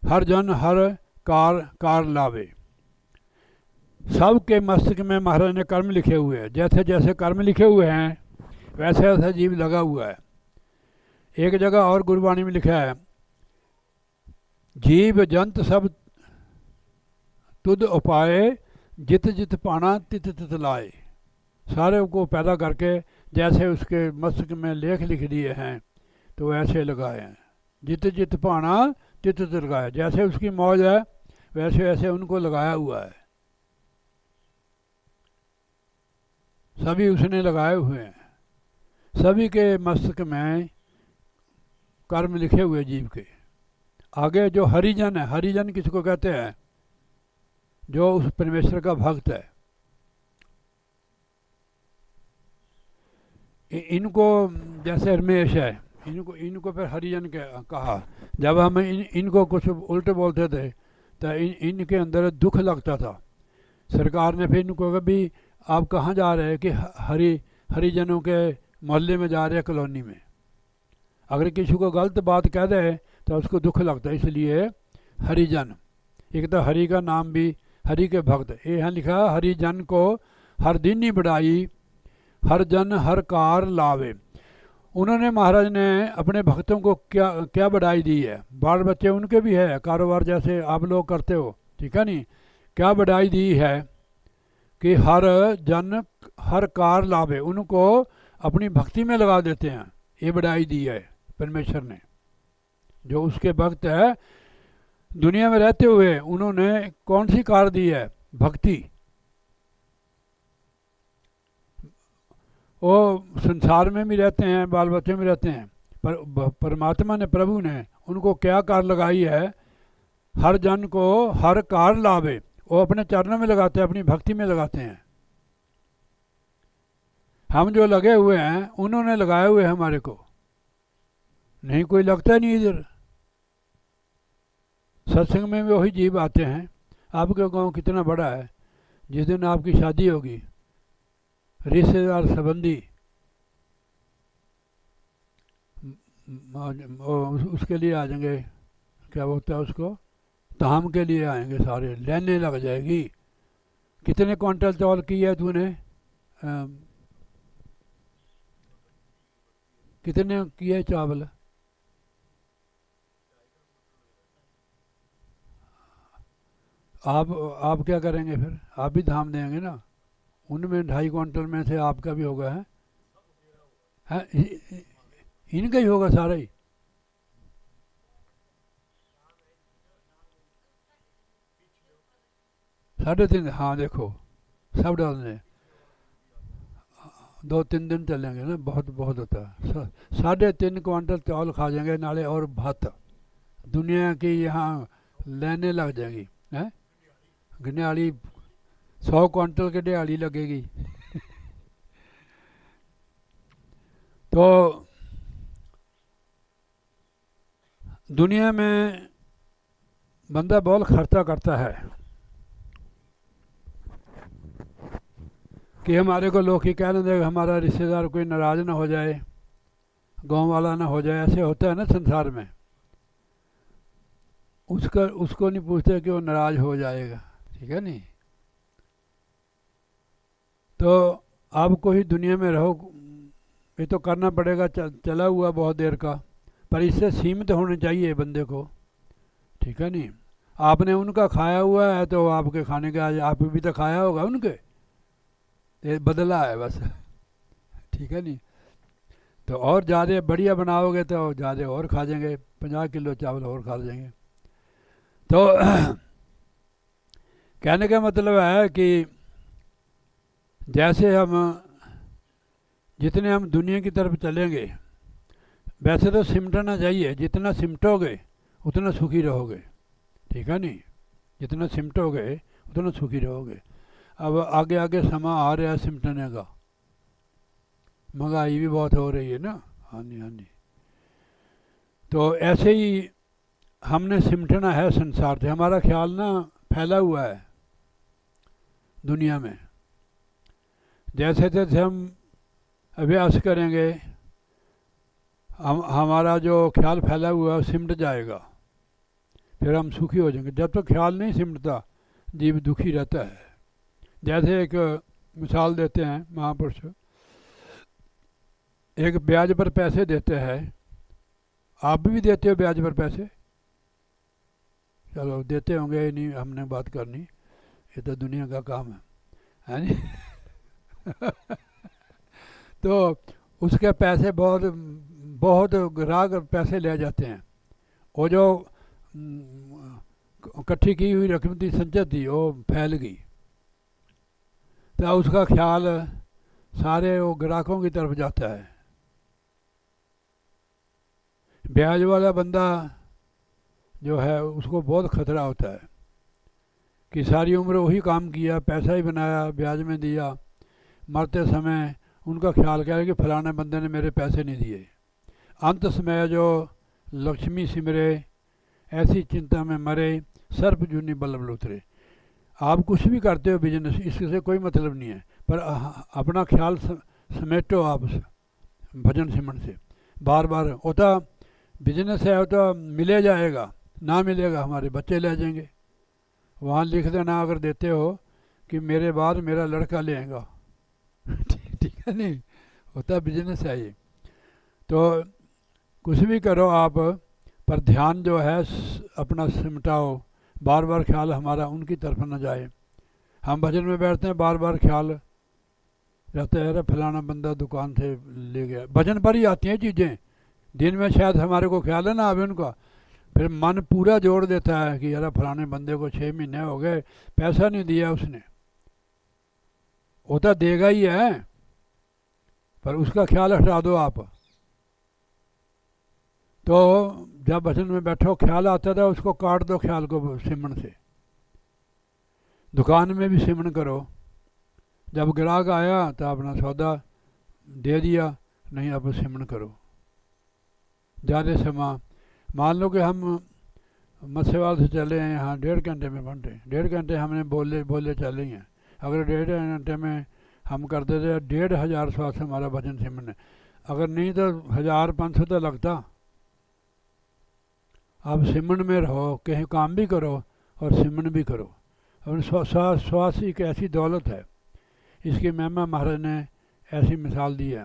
[SPEAKER 1] हर जन हर कार लावे। सबके मस्तक में महाराज ने कर्म लिखे हुए हैं। जैसे जैसे कर्म लिखे हुए हैं वैसे वैसे जीव लगा हुआ है। एक जगह और गुरबाणी में लिखा है, जीव जंत सब तुद उपाय, जित जित पाना तित तित लाए। सारे को पैदा करके जैसे उसके मस्तक में लेख लिख दिए हैं तो ऐसे लगाए हैं। जित जित पाना तित तित लगाए, जैसे उसकी मौज है वैसे वैसे उनको लगाया हुआ है। सभी उसने लगाए हुए हैं। सभी के मस्तक में कर्म लिखे हुए जीव के। आगे जो हरिजन है, हरिजन किसको कहते हैं? जो उस परमेश्वर का भक्त है। इनको जैसे रमेश है, इनको फिर हरिजन कहा। जब हम इनको कुछ उल्टे बोलते थे तो इनके अंदर दुख लगता था। सरकार ने फिर इनको कहा भी आप कहाँ जा रहे हैं? कि हरिजनों के मोहल्ले में जा रहे हैं, कॉलोनी में। अगर किसी को गलत बात कह दे तो उसको दुख लगता है, इसलिए हरिजन। एक तो हरि का नाम भी, हरि के भक्त। ये यहाँ लिखा, हरिजन को हर दिन ही बढ़ाई, हर जन हर कार लावे। उन्होंने महाराज ने अपने भक्तों को क्या क्या बढ़ाई दी है। बाल बच्चे उनके भी है, कारोबार जैसे आप लोग करते हो। ठीक है नहीं? क्या बढ़ाई दी है कि हर जन हर कार लावे, उनको अपनी भक्ति में लगा देते हैं। ये बढ़ाई दी है परमेश्वर ने। जो उसके भक्त है, दुनिया में रहते हुए उन्होंने कौन सी कार दी है? भक्ति। वो संसार में भी रहते हैं, बाल बच्चे में रहते हैं, पर परमात्मा ने, प्रभु ने उनको क्या कार लगाई है, हर जन को हर कार लावे, वो अपने चरणों में लगाते हैं, अपनी भक्ति में लगाते हैं। हम जो लगे हुए हैं उन्होंने लगाए हुए हैं हमारे को, नहीं कोई लगता नहीं इधर। सत्संग में भी वही जीव आते हैं। आपका गांव कितना बड़ा है, जिस दिन आपकी शादी होगी रिश्तेदार संबंधी उसके लिए आ जाएंगे, क्या बोलता है उसको, धाम के लिए आएंगे, सारे लेने लग जाएगी। कितने क्विंटल चावल की है तूने, कितने किए चावल? आप क्या करेंगे फिर? आप भी धाम देंगे ना, उनमें 2.5 क्विंटल में से आपका भी होगा है? इनका ही होगा सारा ही। साढ़े तीन, हाँ देखो सब डालने 2-3 दिन चलेंगे ना, बहुत बहुत होता है। 3.5 क्विंटल चावल खा जाएंगे नाले, और भात दुनिया की यहाँ लेने लग जाएगी है। घनियाली 100 क्विंटल की दिहाड़ी लगेगी। तो दुनिया में बंदा बहुत खर्चा करता है कि हमारे को लोग ही कहने देगा, हमारा रिश्तेदार कोई नाराज ना हो जाए, गांव वाला ना हो जाए, ऐसे होता है ना संसार में। उसको नहीं पूछते कि वो नाराज हो जाएगा, ठीक है नहीं। तो आपको ही दुनिया में रहो, ये तो करना पड़ेगा, चला हुआ बहुत देर का, पर इससे सीमित होने चाहिए बंदे को, ठीक है नहीं। आपने उनका खाया हुआ है तो आपके खाने का आप भी तो खाया होगा उनके, ये बदला है बस, ठीक है नहीं। तो और ज़्यादा बढ़िया बनाओगे तो ज़्यादा और खा जाएंगे, 50 किलो चावल और खा जाएंगे। तो कहने का मतलब है कि जैसे जितने हम दुनिया की तरफ चलेंगे, वैसे तो सिमटना चाहिए, जितना सिमटोगे उतना सुखी रहोगे, ठीक है नहीं। जितना सिमटोगे उतना सुखी रहोगे। अब आगे आगे समा आ रहा है सिमटने का, महंगाई भी बहुत हो रही है ना, हाँ जी हाँ जी। तो ऐसे ही हमने सिमटना है संसार से। हमारा ख्याल ना फैला हुआ है दुनिया में, जैसे जैसे हम अभ्यास करेंगे हमारा जो ख्याल फैला हुआ है सिमट जाएगा, फिर हम सुखी हो जाएंगे। जब तक ख्याल नहीं सिमटता जीव दुखी रहता है। जैसे एक मिसाल देते हैं महापुरुष, एक ब्याज पर पैसे देते हैं, आप भी देते हो ब्याज पर पैसे, चलो देते होंगे, नहीं हमने बात करनी, ये तो दुनिया का काम है नहीं। तो उसके पैसे बहुत बहुत ग्राहक पैसे ले जाते हैं, वो जो इकट्ठी की हुई रकम थी, संचय थी, वो फैल गई, तो उसका ख्याल सारे वो ग्राहकों की तरफ जाता है। ब्याज वाला बंदा जो है उसको बहुत खतरा होता है कि सारी उम्र वही काम किया, पैसा ही बनाया, ब्याज में दिया, मरते समय उनका ख्याल क्या है कि फलाने बंदे ने मेरे पैसे नहीं दिए। अंत समय जो लक्ष्मी सिमरे, ऐसी चिंता में मरे, सर्प जूनी बल्लभ उतरे। आप कुछ भी करते हो बिजनेस, इससे कोई मतलब नहीं है, पर अपना ख्याल समेटो आप भजन सिमरन से बार बार। होता बिजनेस है तो मिले जाएगा, ना मिलेगा हमारे बच्चे ले जाएंगे। वहाँ लिख देना अगर देते हो कि मेरे बाद मेरा लड़का ले आएगा, ठीक है नहीं, होता बिजनेस है ये। तो कुछ भी करो आप, पर ध्यान जो है अपना सिमटाओ, बार बार ख्याल हमारा उनकी तरफ न जाए। हम भजन में बैठते हैं, बार बार ख्याल रहता है, अरे फलाना बंदा दुकान से ले गया। भजन पर ही आती हैं चीज़ें, दिन में शायद हमारे को ख्याल है ना आवे उनका, फिर मन पूरा जोड़ देता है कि यार फलाने बंदे को 6 महीने हो गए, पैसा नहीं दिया उसने, होता देगा ही है, पर उसका ख्याल हटा दो आप। तो जब भजन में बैठो ख्याल आता था उसको काट दो, ख्याल को सिमरन से। दुकान में भी सिमरन करो। जब ग्राहक आया तो अपना सौदा दे दिया, नहीं अब सिमरन करो। ज़्यादा समय, मान लो कि हम मत्स्यवाल से चले हैं यहाँ 1.5 घंटे में पहुँचे, 1.5 घंटे हमने बोले बोले चले हैं। अगर 1.5 घंटे में हम करते थे 1,500 श्वास हमारा भजन सिमरन है, अगर नहीं तो 1,500 तो लगता। आप सिमरन में रहो, कहीं काम भी करो और सिमरन भी करो। और श्वास एक ऐसी दौलत है, इसकी महिमा महाराज ने ऐसी मिसाल दी है।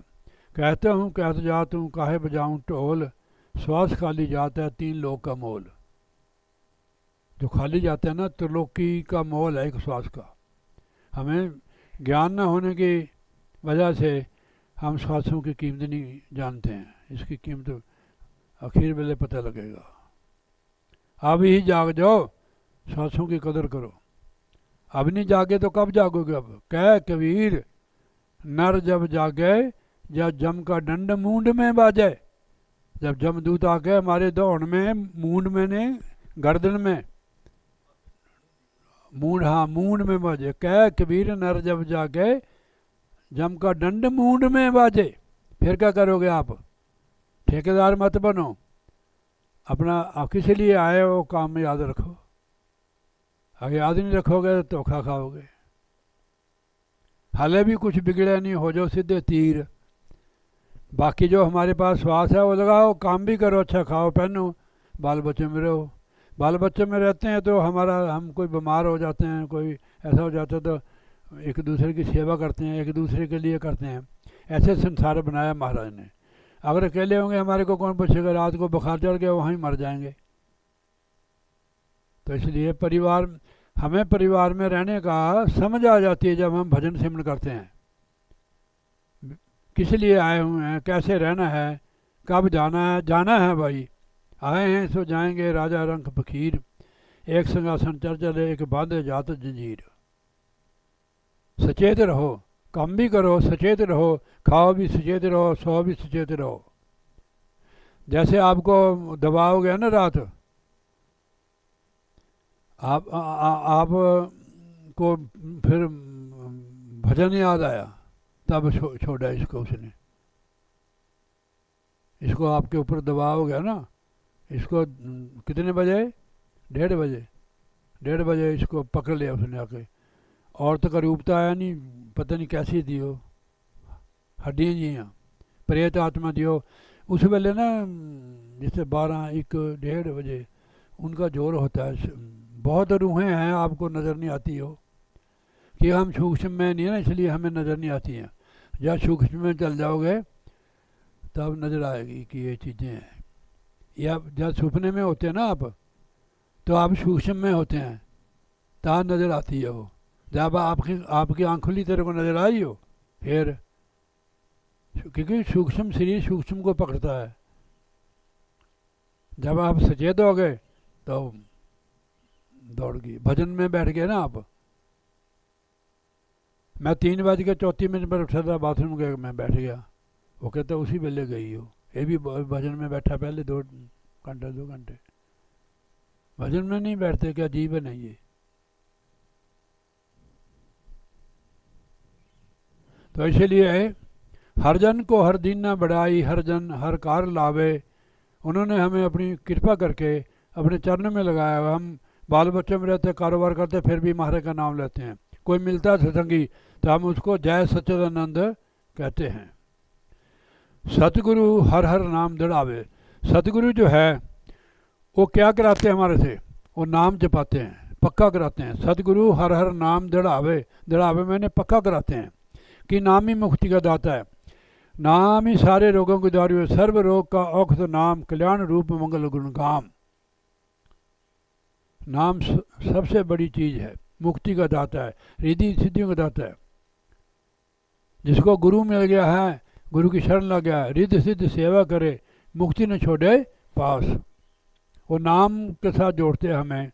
[SPEAKER 1] कहता हूँ कहते जात हूँ काहे बजाऊँ ढोल, श्वास खाली जाता है 3 लोक का मोल। जो खाली जाता है ना, त्रिलोकी का मोल है एक श्वास का। हमें ज्ञान न होने की वजह से हम श्वासों की कीमत नहीं जानते हैं। इसकी कीमत आखिर वेले पता लगेगा। अब ही जाग जाओ, श्वासों की कदर करो। अब नहीं जागे तो कब जागोगे? अब कह कबीर नर जब जागे जब जम का दंड मूंड में बाजे। जब जमदूत आके हमारे दौड़ में, मूंड में ने गर्दन में, मूंड, हाँ मूंड में बाजे। कह कबीर नर जब जागे जम का दंड मूंड में बाजे। फिर क्या करोगे आप? ठेकेदार मत बनो। अपना आप किस लिए आए हो काम में याद रखो। अगर याद नहीं रखोगे तो धोखा खाओगे। हाले भी कुछ बिगड़े नहीं, हो जाओ सीधे तीर। बाकी जो हमारे पास श्वास है वो लगाओ, काम भी करो, अच्छा खाओ पहनो, बाल बच्चों में रहो। बाल बच्चों में रहते हैं तो हम कोई बीमार हो जाते हैं, कोई ऐसा हो जाता है तो एक दूसरे की सेवा करते हैं, एक दूसरे के लिए करते हैं। ऐसे संसार बनाया महाराज ने। अगर अकेले होंगे हमारे को कौन पूछेगा? रात को बुखार चढ़ गया वहीं मर जाएंगे। तो इसलिए हमें परिवार में रहने का समझ आ जाती है जब हम भजन सिमरन करते हैं। किस लिए आए हुए हैं, कैसे रहना है, कब जाना है? जाना है भाई, आए हैं सो जाएंगे। राजा रंग फकीर, एक सिंहासन चढ़ चले एक बांधे जात जंजीर। सचेत रहो, काम भी करो, सचेत रहो, खाओ भी सचेत रहो, सो भी सचेत रहो। जैसे आपको दबाव हो गया ना रात, आप को फिर भजन याद आया, तब छोड़ा इसको उसने। इसको आपके ऊपर दबाव हो गया ना, इसको कितने बजे? 1:30 बजे, 1:30 बजे इसको पकड़ लिया उसने आके। और तो करूपता आया नहीं, पता नहीं कैसी थी वो, हड्डियाँ जी हैं, प्रेत आत्मा दियो। उस वेले ना जैसे 12, 1, 1:30 बजे उनका जोर होता है। बहुत रूहें हैं, आपको नज़र नहीं आती हो कि हम सूक्ष्म में नहीं है ना, इसलिए हमें नज़र नहीं आती हैं। जब सूक्ष्म में चल जाओगे तब नज़र आएगी कि ये चीज़ें हैं। या जब सपने में होते हैं ना आप, तो आप सूक्ष्म में होते हैं, तब नज़र आती है वो। जब आपकी आँख खुली तेरे को नज़र आई हो फिर, क्योंकि सूक्ष्म शरीर सूक्ष्म को पकड़ता है। जब आप सचेत हो गए तो दौड़ गई। भजन में बैठ गए ना आप। मैं 3:34 पर उठा था, बाथरूम गया, मैं बैठ गया। वो कहता उसी वेले गई हो। ये भी भजन में बैठा पहले 2 घंटे 2 घंटे। भजन में नहीं बैठते, क्या अजीब है नहीं ये। तो इसलिए हर जन को हर दिन न बढ़ाई, हर जन हर कार लावे। उन्होंने हमें अपनी कृपा करके अपने चरण में लगाया। हम बाल बच्चों में रहते, कारोबार करते, फिर भी महाराज का नाम लेते हैं। कोई मिलता है सत्संगी तो हम उसको जय सच्चिदानंद कहते हैं। सतगुरु हर हर नाम दृढ़ावे। सतगुरु जो है वो क्या कराते हैं हमारे से? वो नाम जपाते हैं, पक्का कराते हैं। सतगुरु हर हर नाम दृढ़ावे। दृढ़ावे मैंने पक्का कराते हैं कि नाम ही मुक्ति का दाता है। नाम ही सारे रोगों की दारू है। सर्व रोग का औषध नाम, कल्याण रूप मंगल गुण गाम। नाम सबसे बड़ी चीज़ है, मुक्ति का दाता है, रिद्धि सिद्धियों का दाता है। जिसको गुरु मिल गया है, गुरु की शरण लग गया है, रिद्धि सिद्ध सेवा करे, मुक्ति न छोड़े पास। वो नाम के साथ जोड़ते हैं हमें।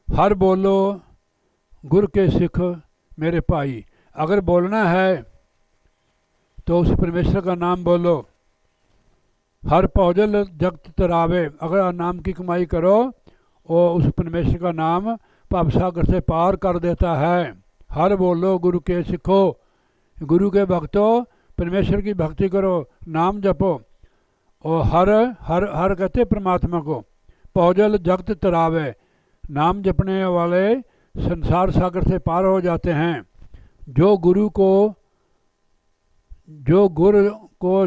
[SPEAKER 1] हर बोलो गुर के सिख मेरे भाई। अगर बोलना है तो उस परमेश्वर का नाम बोलो। हर पौजल जगत तरावे, अगर नाम की कमाई करो और उस परमेश्वर का नाम भव सागर से पार कर देता है। हर बोलो गुरु के सिखो, गुरु के भक्तों परमेश्वर की भक्ति करो, नाम जपो। और हर हर हर कहते परमात्मा को, पौजल जगत तरावे, नाम जपने वाले संसार सागर से पार हो जाते हैं। जो गुरु को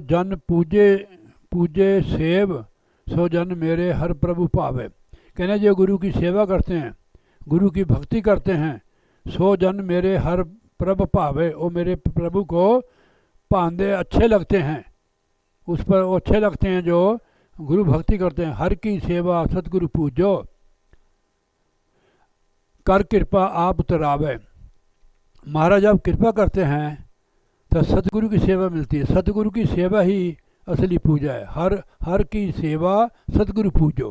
[SPEAKER 1] जन पूजे सेव, सो जन मेरे हर प्रभु पावे। कहने जो गुरु की सेवा करते हैं, गुरु की भक्ति करते हैं, सो जन मेरे हर प्रभु पावे, वो मेरे प्रभु को पांदे अच्छे लगते हैं, उस पर वो अच्छे लगते हैं जो गुरु भक्ति करते हैं। हर की सेवा सतगुरु पूजो, कर कृपा आप तरावे। महाराज जब कृपा करते हैं तो सतगुरु की सेवा मिलती है। सतगुरु की सेवा ही असली पूजा है। हर की सेवा सतगुरु पूजो।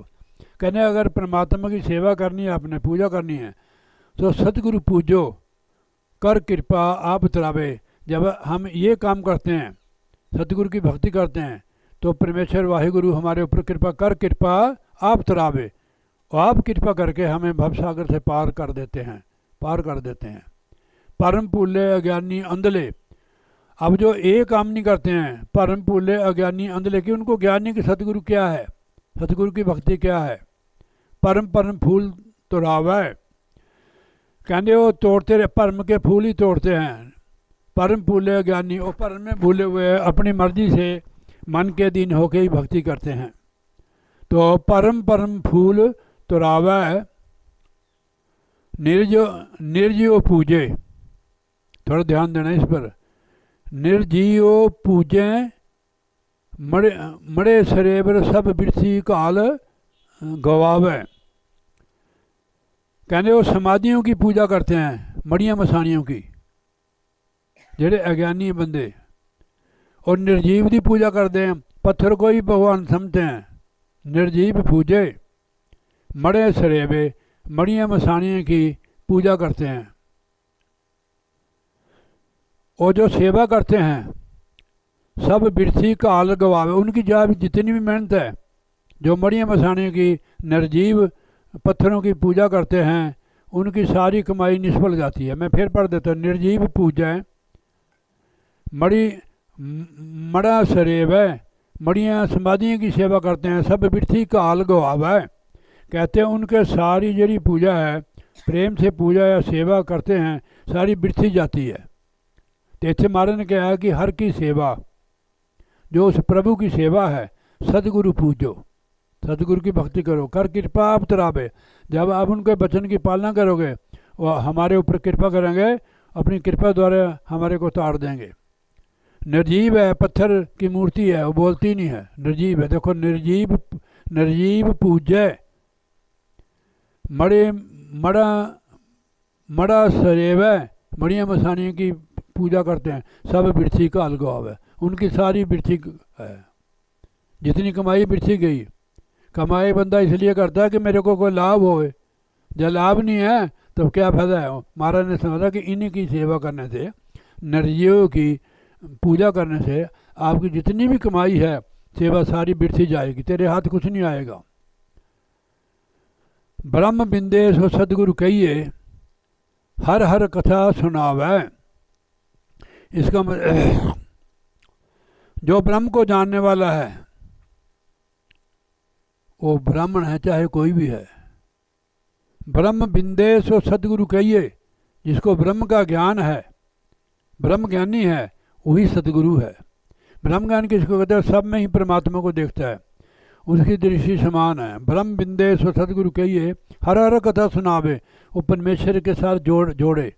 [SPEAKER 1] कहने अगर परमात्मा की सेवा करनी है, आपने पूजा करनी है, तो सतगुरु पूजो, कर कृपा आप तरावे। जब हम ये काम करते हैं, सतगुरु की भक्ति करते हैं, तो परमेश्वर वाहिगुरु हमारे ऊपर कृपा आप तरावे, और आप कृपा करके हमें भवसागर से पार कर देते हैं। परम पूल्य अज्ञानी अंधले, अब जो एक काम नहीं करते हैं, परम पूल्य अज्ञानी अंधले, कि उनको ज्ञान नहीं कि सतगुरु क्या है, सतगुरु की भक्ति क्या है। परम फूल तोड़ावा, कहते वो तोड़ते रहे, परम के फूल ही तोड़ते हैं। परम पूल्य अज्ञानी, वो परम में भूले हुए अपनी मर्जी से मन के अधीन होके ही भक्ति करते हैं। तो परम फूल तोड़ावा, निर्जीव पूजे, थोड़ा ध्यान देना इस पर। निर्जीव पूजे मड़े सरेबर सब बिरसी काल गवावे। कहने वो समाधियों की पूजा करते हैं, मड़ियाँ मसानियों की, जेड़े अज्ञानी बंदे, और निर्जीव की पूजा करते हैं, पत्थर को ही भगवान समझते हैं। निर्जीव पूजे मड़े सरेबे, मड़ियाँ मसानियों की पूजा करते हैं। और जो सेवा करते हैं सब बिरसी काल गवावे, उनकी जब जितनी भी मेहनत है, जो मड़ियाँ मसाने की निर्जीव पत्थरों की पूजा करते हैं, उनकी सारी कमाई निष्फल जाती है। मैं फिर पढ़ देता हूँ। निर्जीव पूजा मड़ा सरेब है, मड़ियाँ समाधियों की सेवा करते हैं, सब बिरसी काल गवावा है। कहते हैं उनके सारी जड़ी पूजा है, प्रेम से पूजा या सेवा करते हैं, सारी बिरसी जाती है। तो इतने महाराज ने कहा कि हर की सेवा, जो उस प्रभु की सेवा है, सतगुरु पूजो, सतगुरु की भक्ति करो, कर कृपा आप तरावे। जब आप उनके वचन की पालना करोगे, वो हमारे ऊपर कृपा करेंगे, अपनी कृपा द्वारा हमारे को ताड़ देंगे। निर्जीव है, पत्थर की मूर्ति है, वो बोलती नहीं है, निर्जीव है। देखो निर्जीव पूजय मड़ा सरेव, मड़ियाँ मसानियों की पूजा करते हैं, सब बिरसी का अलगाव है, उनकी सारी बिरसी है, जितनी कमाई बिरसी गई। कमाई बंदा इसलिए करता है कि मेरे को कोई लाभ होए, जब लाभ नहीं है तो क्या फायदा है। महाराज ने समझा कि इन्हीं की सेवा करने से, निर्जीव की पूजा करने से आपकी जितनी भी कमाई है, सेवा सारी बिरसी जाएगी, तेरे हाथ कुछ नहीं आएगा। ब्रह्म बिंदे सो सदगुरु कहिए, हर हर कथा सुनावे। इसका जो ब्रह्म को जानने वाला है, वो ब्राह्मण है चाहे कोई भी है। ब्रह्म बिंदे सो सदगुरु कहिए, जिसको ब्रह्म का ज्ञान है, ब्रह्म ज्ञानी है, वही सतगुरु है। ब्रह्म ज्ञान किसको कहते हैं? सब में ही परमात्मा को देखता है, उसकी दृष्टि समान है। ब्रह्म बिंदे सो सदगुरु कहिए, हर हर कथा सुनावे, वो परमेश्वर के साथ जोड़े,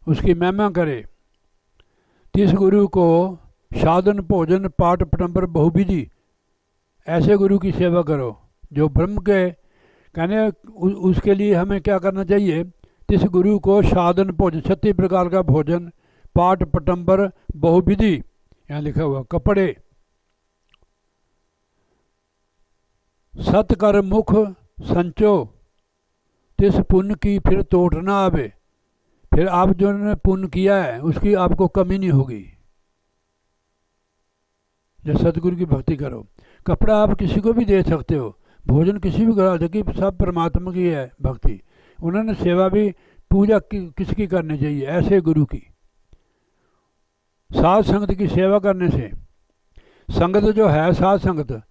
[SPEAKER 1] उसकी महिमा करे। तिस गुरु को साधन भोजन पाठ पटंबर बहुविधि, ऐसे गुरु की सेवा करो जो ब्रह्म के कहने। उसके लिए हमें क्या करना चाहिए? तिस गुरु को साधन भोजन, 36 प्रकार का भोजन, पाठ पटंबर बहुविधि, यहाँ लिखा हुआ कपड़े, सत कर मुख संचो, तिस पुण्य की फिर तोड़ ना आवे। फिर आप जो ने पुण्य किया है उसकी आपको कमी नहीं होगी। जो सतगुरु की भक्ति करो। कपड़ा आप किसी को भी दे सकते हो, भोजन किसी भी करा, देखिए सब परमात्मा की है भक्ति। उन्होंने सेवा भी पूजा किसकी करनी चाहिए? ऐसे गुरु की। साध संगत की सेवा करने से, संगत जो है साध संगत,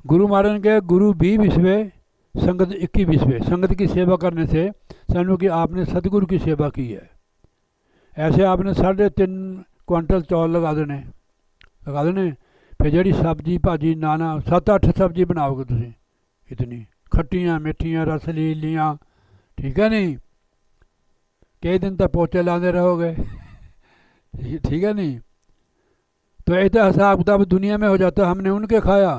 [SPEAKER 1] गुरु महाराज ने कहा गुरु 20 विस्वे संगत 21 विस्वे। संगत की सेवा करने से समझो कि आपने सतगुरु की सेवा की है। ऐसे आपने 3.5 क्विंटल चौल लगा देने, फिर जी सब्जी भाजी नाना 7-8 सब्जी बनाओगे तुम, इतनी खट्टियाँ मिठियाँ रसलीलियाँ, ठीक है नहीं, कई दिन तक पोचे लाते रहोगे ठीक है नहीं। तो ऐसा हिसाब किताब दुनिया में हो जाता, हमने उनके खाया,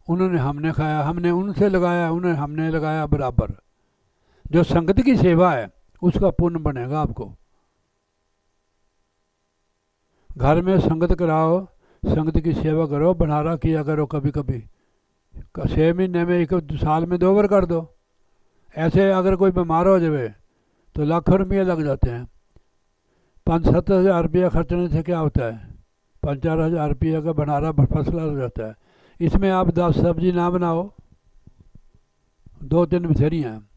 [SPEAKER 1] उन्होंने हमने खाया, हमने उनसे लगाया, उन्होंने हमने लगाया, बराबर। जो संगत की सेवा है उसका पुण्य बनेगा आपको। घर में संगत कराओ, संगत की सेवा करो, भंडारा किया करो कभी कभी, 6 महीने में, 1 साल में 2 बार कर दो। ऐसे अगर कोई बीमार हो जाए तो लाखों रुपये लग जाते हैं। 5-7 हज़ार रुपया खर्चने से क्या होता है? 5-4 हज़ार रुपये का भंडारा फसला हो जाता है। इसमें आप 10 सब्जी ना बनाओ, 2-3 बिथेरी हैं,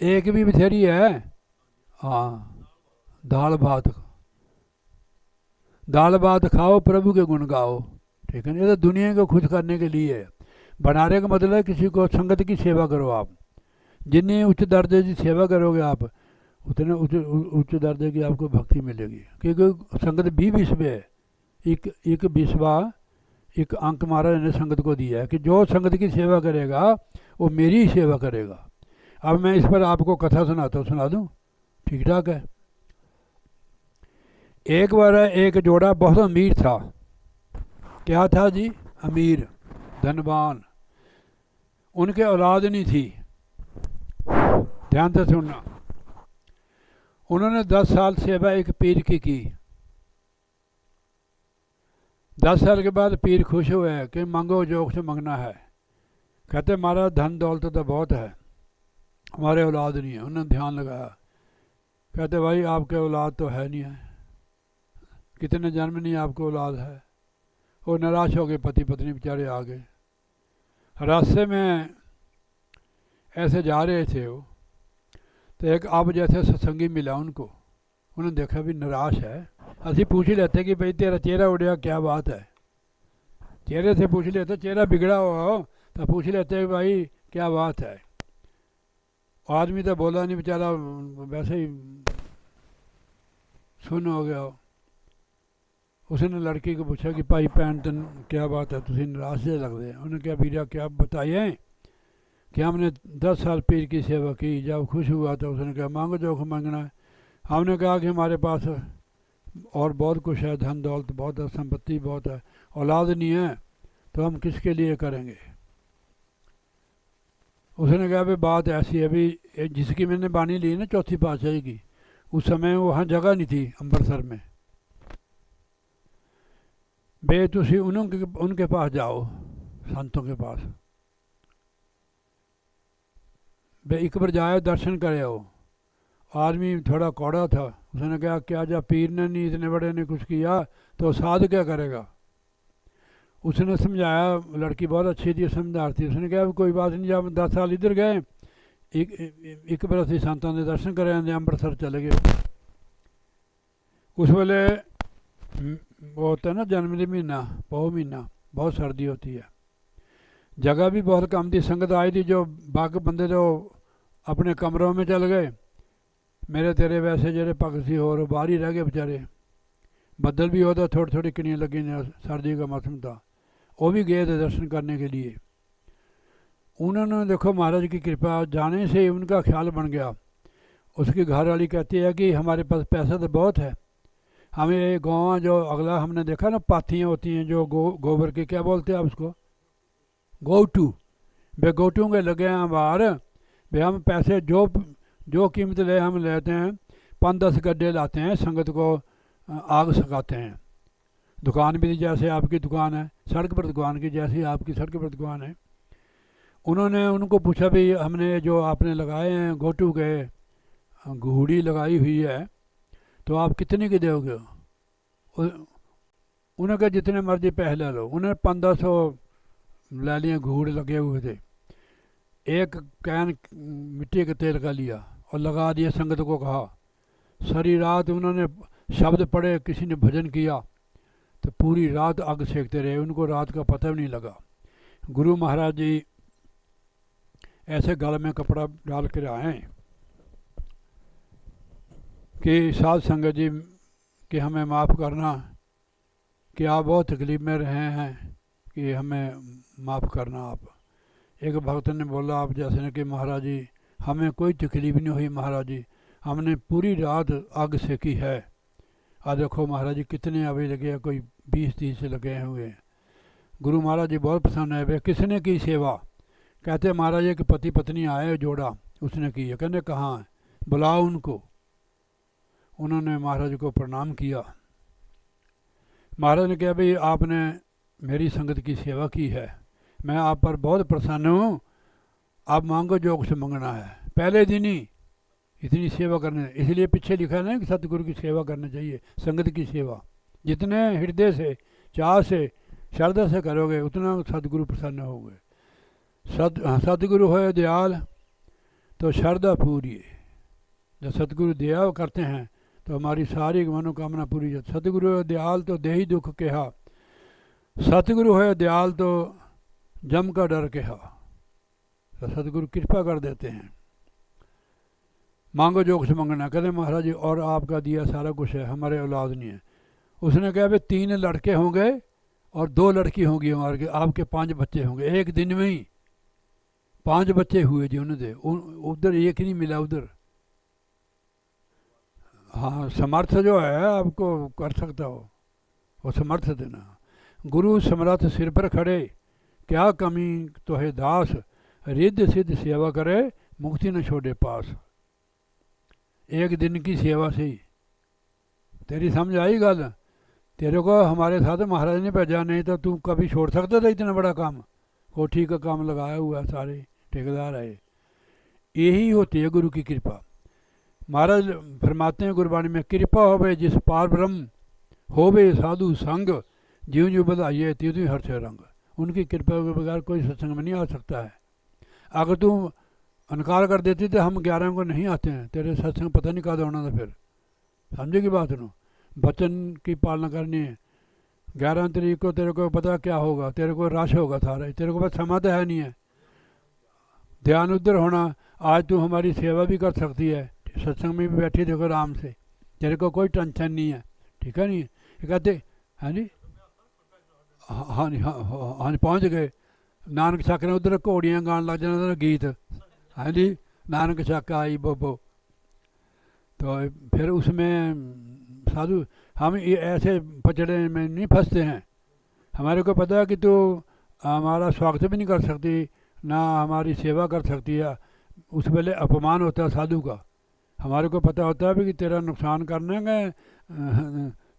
[SPEAKER 1] एक भी बिथेरी है, हाँ, दाल भात खाओ, प्रभु के गुण गाओ, ठीक है ना। ये तो दुनिया को खुश करने के लिए है। भंडारे का मतलब है किसी को संगत की सेवा करो आप। जितनी उच्च दर्जे की सेवा करोगे आप, उतने उच्च दर्जे की आपको भक्ति मिलेगी। क्योंकि संगत 20 विस्वे है, एक विस्वा, एक अंक महाराज ने संगत को दिया है कि जो संगत की सेवा करेगा वो मेरी ही सेवा करेगा। अब मैं इस पर आपको कथा सुनाता हूँ, सुना दूँ? ठीक ठाक है। एक बार एक जोड़ा बहुत अमीर था। क्या था जी? अमीर, धनवान। उनके औलाद नहीं थी। ध्यान से सुनना। उन्होंने 10 साल सेवा एक पीर की। 10 साल के बाद पीर खुश हुए कि मांगो जो से मांगना है। कहते हमारा धन दौलत तो बहुत है, हमारे औलाद नहीं है। उन्होंने ध्यान लगाया, कहते भाई आपके औलाद तो है नहीं है, कितने जन्म नहीं आपको औलाद है। वो निराश हो गए, पति पत्नी बेचारे आ गए। रास्ते में ऐसे जा रहे थे वो, तो एक अब जैसे सत्संगी मिला उनको। उन्होंने देखा भी निराश है। असि पूछ ही लेते कि भाई तेरा चेहरा उड़िया, क्या बात है? चेहरे से पूछ लेते, चेहरा बिगड़ा हुआ हो तो पूछ लेते भाई क्या बात है। आदमी तो बोला नहीं बेचारा, वैसे ही सुन हो गया। उसने लड़की को पूछा कि भाई भैन तेन क्या बात है, तुम निराश से लगते हैं। उन्होंने क्या वीरा क्या बताइए कि हमने 10 साल पीर की सेवा की, जब खुश हुआ तो उसने कहा मांगो जो मांगना है। हमने कहा कि हमारे पास और बहुत कुछ है, धन दौलत बहुत है, संपत्ति बहुत है, औलाद नहीं है, तो हम किसके लिए करेंगे। उसने कहा भाई बात ऐसी है, अभी जिसकी मैंने बानी ली ना चौथी पातशाही की, उस समय वहाँ जगह नहीं थी अमृतसर में। बे तुसी उनके पास जाओ, संतों के पास। बे एक बार जाए दर्शन करे हो। आदमी थोड़ा कौड़ा था। उसने कहा क्या जब पीर ने नहीं इतने बड़े ने कुछ किया तो साध क्या करेगा। उसने समझाया, लड़की बहुत अच्छी थी, समझदार थी। उसने कहा कोई बात नहीं, जब 10 साल इधर गए, एक बार असं संतों के दर्शन करे, अमृतसर चले गए। उस वेले वो होता है ना जनवरी महीना, पौ महीना, बहुत सर्दी होती है, जगह भी बहुत कम थी, संगत आई थी। जो बाकी बंदे तो अपने कमरों में चल गए, मेरे तेरे वैसे जेरे भगत सी और बाहर ही रह गए बेचारे। बदल भी होता, थोड़ी थोड़ी कनियाँ लगी, सर्दी का मौसम था, वो भी गए थे दर्शन करने के लिए। उन्होंने देखो महाराज की कृपा, जाने से उनका ख्याल बन गया। उसकी घर वाली कहती है कि हमारे पास पैसा तो बहुत है, हमें ये गाँव जो अगला हमने देखा ना पाथियाँ होती हैं जो गोबर की, क्या बोलते हैं आप उसको, गोटू। वे गोटू के लगे हैं बाहर। वे हम पैसे जो कीमत ले हम लेते हैं, 5-10 गड्ढे लाते हैं, संगत को आग सकाते हैं। दुकान भी जैसे आपकी दुकान है, सड़क पर दुकान की जैसी आपकी सड़क पर दुकान है। उन्होंने उनको पूछा भी हमने जो आपने लगाए हैं गोटू के, घूड़ी लगाई हुई है, तो आप कितने की दोगे? उन्हें कहा जितने मर्जी पैसे ले लो। उन्हें 1500 ले लिए, घूड़ लगे हुए थे। एक कैन मिट्टी के तेल का लिया और लगा दिया। संगत को कहा, सारी रात उन्होंने शब्द पढ़े, किसी ने भजन किया, तो पूरी रात आग सेकते रहे, उनको रात का पता भी नहीं लगा। गुरु महाराज जी ऐसे गल में कपड़ा डाल कर आए कि साध संगत जी कि हमें माफ़ करना, कि आप बहुत तकलीफ़ में रहे हैं, कि हमें माफ़ करना आप। एक भक्त ने बोला, आप जैसे ने कि महाराज जी हमें कोई तकलीफ़ नहीं हुई महाराज जी, हमने पूरी रात आग सेकी है। आज देखो महाराज जी कितने अभी लगे हैं, कोई 20-30 लगे हुए हैं। गुरु महाराज जी बहुत प्रसन्न है। वे किसने की सेवा? कहते महाराज जी कि पति पत्नी आए जोड़ा, उसने की है। कहने कहाँ है, बुलाओ उनको। उन्होंने महाराज को प्रणाम किया। महाराज ने कहा, भाई आपने मेरी संगत की सेवा की है, मैं आप पर बहुत प्रसन्न हूँ, आप मांगो जो कुछ मांगना है। पहले दिन ही इतनी सेवा करने, इसलिए पीछे लिखा है ना कि सतगुरु की सेवा करनी चाहिए। संगत की सेवा जितने हृदय से, चाह से, श्रद्धा से करोगे उतना सतगुरु प्रसन्न होगे। सतगुरु हो दयाल तो श्रद्धा पूरी है। जब सतगुरु दया करते हैं तो हमारी सारी मनोकामना पूरी है। सतगुरु हो दयाल तो देही दुख कहा, सतगुरु हो दयाल तो जम का डर कहा। तो सतगुरु कृपा कर देते हैं। मांगो जो कुछ मांगना। कहते महाराज जी और आपका दिया सारा कुछ है, हमारे औलाद नहीं है। उसने कहा भाई 3 लड़के होंगे और 2 लड़की होंगी हमारे के, आपके 5 बच्चे होंगे। एक दिन में ही 5 बच्चे हुए जी उन्हें। उधर एक ही नहीं मिला उधर। हाँ, समर्थ जो है आपको कर सकता हो, वो समर्थ देना। गुरु समर्थ सिर पर खड़े, क्या कमी तो है दास, रिद्ध सिद्ध सेवा करे, मुक्ति न छोड़े पास। एक दिन की सेवा से ही तेरी समझ आई गल। तेरे को हमारे साथ महाराज ने भेजा, नहीं तो तू कभी छोड़ सकता था इतना बड़ा काम। कोठी का काम लगाया हुआ है, सारे ठेकेदार है। यही होती है गुरु की कृपा। महाराज फरमाते हैं गुरबाणी में, कृपा होवे जिस पार ब्रह्म, होवे साधु संग, जीव जो बधाइए तीन हर से रंग। उनकी कृपा के बगैर कोई सत्संग में नहीं आ सकता है। अगर तू इनकार कर देती तो हम 11 को नहीं आते हैं, तेरे सत्संग पता नहीं कहा होना था। फिर समझे की बात नो, वचन की पालना करनी है। 11 तारीख को तेरे को पता क्या होगा, तेरे को रश होगा सारा, तेरे को बस समाध है नहीं है। ध्यान उधर होना। आज तू हमारी सेवा भी कर सकती है, सत्संग में भी बैठी देखो आराम से, तेरे को कोई टेंशन नहीं है। ठीक है नहीं? ये कहते हाँ जी, हाँ जी, हाँ पहुँच गए। नानक छक ने उधर घोड़ियाँ गान लग जाना गीत। हाँ जी, नानक छक आई बोबो। तो फिर उसमें साधु हम ये ऐसे पचड़े में नहीं फंसते हैं। हमारे को पता है कि तू हमारा स्वागत भी नहीं कर सकती, ना हमारी सेवा कर सकती है। उस वेले अपमान होता है साधु का। हमारे को पता होता है भी कि तेरा नुकसान करने का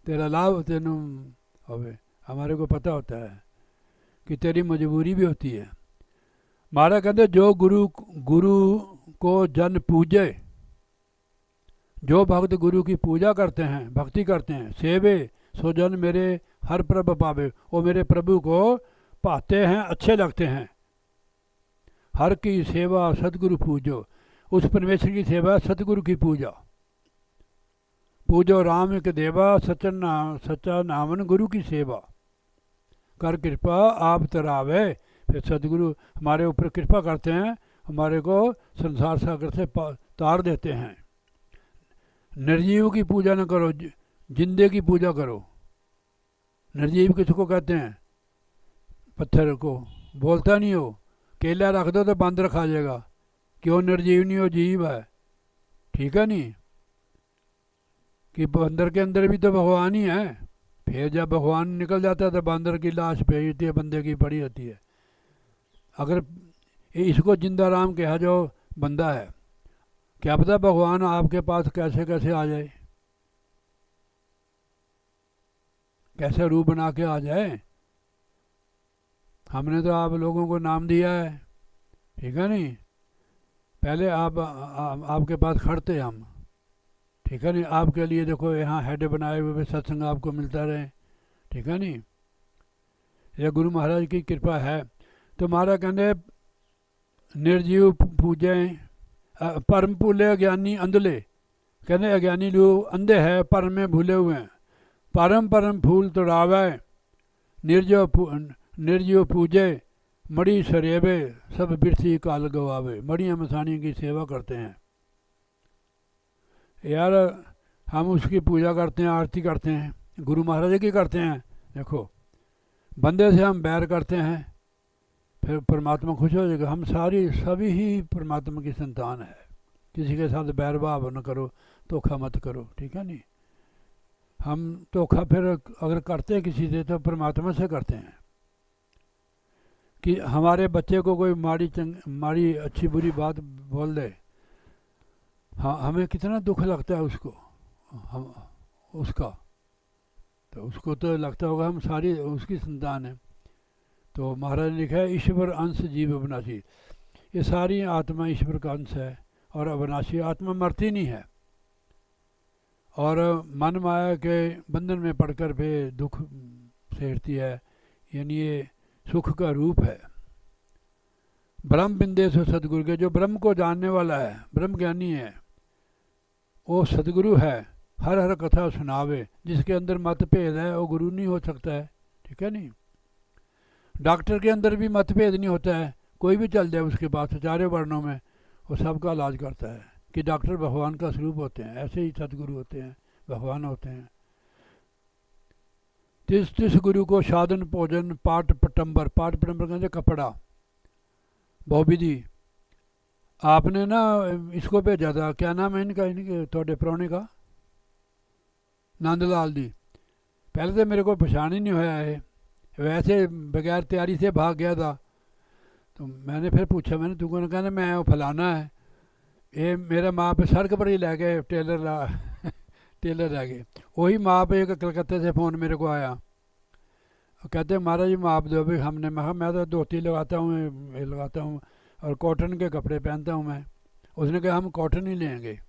[SPEAKER 1] तेरा लाभ तेन होवे। हमारे को पता होता है कि तेरी मजबूरी भी होती है। महाराज कहते जो गुरु को जन पूजे, जो भक्त गुरु की पूजा करते हैं, भक्ति करते हैं, सेवे सो जन मेरे हर प्रभ पावे। वो मेरे प्रभु को पाते हैं, अच्छे लगते हैं। हर की सेवा सतगुरु पूजो। उस परमेश्वर की सेवा सतगुरु की पूजा। पूजो राम के देवा, सच्चा नामन गुरु की सेवा। कर कृपा आप तरावे। फिर सतगुरु हमारे ऊपर कृपा करते हैं, हमारे को संसार सागर से तार देते हैं। निर्जीव की पूजा न करो, जिंदे की पूजा करो। निर्जीव किसको कहते हैं? पत्थर को। बोलता नहीं हो, केला रख दो तो बंदर खा जाएगा। क्यों निर्जीव नहीं हो? जीव है। ठीक है नहीं? कि बंदर के अंदर भी तो भगवान ही है। फिर जब भगवान निकल जाता है तो बंदर की लाश भेजती है, बंदे की पड़ी होती है। अगर इसको जिंदा राम कहा जो बंदा है, क्या पता भगवान आपके पास कैसे कैसे आ जाए, कैसे रूप बना के आ जाए। हमने तो आप लोगों को नाम दिया है, ठीक है नहीं? पहले आपके पास खड़ते हम, ठीक है नहीं। आपके लिए देखो यहाँ हेड बनाए हुए सत्संग आपको मिलता रहे, ठीक है नहीं। ये गुरु महाराज की कृपा है। तो महाराज कहते निर्जीव पूजें परम भूले अज्ञानी अंधले, कहते अज्ञानी लोग अंधे हैं, परम में भूले हुए हैं। परम परम फूल तोड़ावे, निर्जीव पूजे मड़ी सरेबे, सब बिरथी काल गवावे। मड़ियाँ मसानी की सेवा करते हैं यार, हम उसकी पूजा करते हैं, आरती करते हैं, गुरु महाराज की करते हैं। देखो बंदे से हम बैर करते हैं, फिर परमात्मा खुश हो जाएगा। हम सभी ही परमात्मा की संतान है। किसी के साथ बैर भाव न करो, धोखा मत करो, ठीक है नहीं। हम धोखा फिर अगर करते हैं किसी से तो परमात्मा से करते हैं। कि हमारे बच्चे को कोई माड़ी अच्छी बुरी बात बोल दे, हाँ हमें कितना दुख लगता है उसको, हम उसका, तो उसको तो लगता होगा हम सारी उसकी संतान है। तो महाराज ने लिखा है ईश्वर अंश जीव अविनाशी, ये सारी आत्मा ईश्वर का अंश है और अविनाशी आत्मा मरती नहीं है। और मन माया के बंधन में पड़कर भी दुख सहती है, यानी ये सुख का रूप है। ब्रह्म बिंदेश सदगुरु के, जो ब्रह्म को जानने वाला है, ब्रह्म ज्ञानी है, वो सदगुरु है। हर हर कथा सुनावे, जिसके अंदर मतभेद है वो गुरु नहीं हो सकता है, ठीक है नहीं। डॉक्टर के अंदर भी मतभेद नहीं होता है, कोई भी चल जाए उसके पास चारों वर्णों में, वो सबका इलाज करता है। कि डॉक्टर भगवान का स्वरूप होते हैं, ऐसे ही सदगुरु होते हैं, भगवान होते हैं। तिस तिस गुरु को साधन भोजन पाठ पटंबर, पाठ पटंबर कहते कपड़ा बहुविधि। आपने ना इसको भेजा था, क्या नाम है इनके थोड़े पुराने का, नंदलाल दी। पहले तो मेरे को पहचान ही नहीं होया है, वैसे बगैर तैयारी से भाग गया था। तो मैंने फिर पूछा, मैंने तू को कहना मैं फलाना है। ये मेरा माँ पे सड़क पर ही लै गए टेलर रह गए। वही माँ पे एक कलकत्ते से फ़ोन मेरे को आया, कहते महाराज जी माप दो भाई। हमने मैं तो धोती लगाता हूँ, ये लगाता हूँ और कॉटन के कपड़े पहनता हूँ मैं। उसने कहा हम कॉटन ही लेंगे।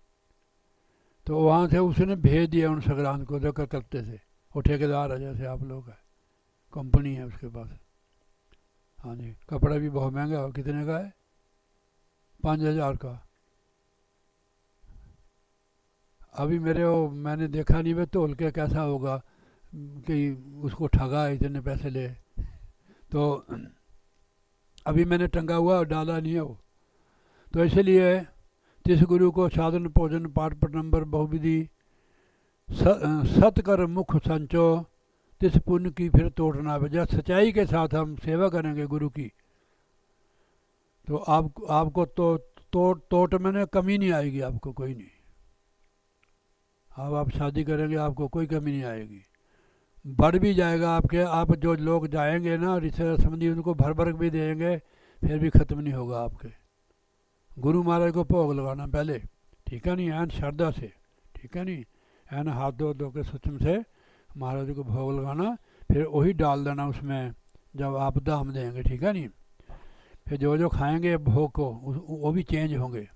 [SPEAKER 1] तो वहाँ से उसने भेज दिया उन संक्रांत को, कलकत्ते से। वो ठेकेदार है जैसे आप लोग है, कंपनी है उसके पास। हाँ जी, कपड़ा भी बहुत महंगा है। कितने का है? 5,000 का। अभी मैंने देखा नहीं, वे तोल के कैसा होगा कि उसको ठगा इतने पैसे ले। तो अभी मैंने टंगा हुआ और डाला नहीं है वो। तो इसलिए तिस गुरु को साधन भोजन पाठ पटंबर बहुविधि, सत कर मुख संचो, तिस पुण्य की फिर तोड़ ना बजा। सच्चाई के साथ हम सेवा करेंगे गुरु की, तो आपको तो तोट मैंने कमी नहीं आएगी, आपको कोई नहीं। अब आप शादी करेंगे आपको कोई कमी नहीं आएगी, बढ़ भी जाएगा आपके। आप जो लोग जाएंगे ना रिश्तेदार संबंधी, उनको भर भर भी देंगे, फिर भी ख़त्म नहीं होगा आपके। गुरु महाराज को भोग लगाना पहले, ठीक है नहीं, एन श्रद्धा से, ठीक है नहीं, एन हाथ धो के सचम से महाराज को भोग लगाना। फिर वही डाल देना उसमें जब आप दाम देंगे, ठीक है नहीं। फिर जो जो खाएंगे भोग को वो भी चेंज होंगे।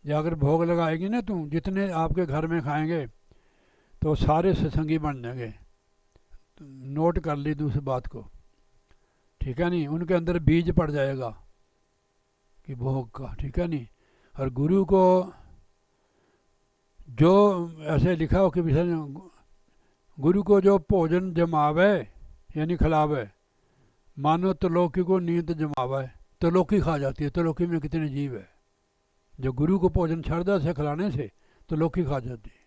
[SPEAKER 1] जब अगर भोग लगाएगी ना तुम, जितने आपके घर में खाएंगे तो सारे सत्संगी बन जाएंगे। नोट कर ली दूसरी बात को, ठीक है नहीं। उनके अंदर बीज पड़ जाएगा कि भोग का, ठीक है नहीं। और गुरु को जो ऐसे लिखा हो कि गुरु को जो भोजन जमावे यानी खिलावे, मानो त्रिलोकी को नींद जमावे। त्रिलोकी खा जाती है, त्रिलोकी में कितने जीव है। जो गुरु को भोजन श्रद्धा से खिलाने से त्रिलोकी खा जाती है।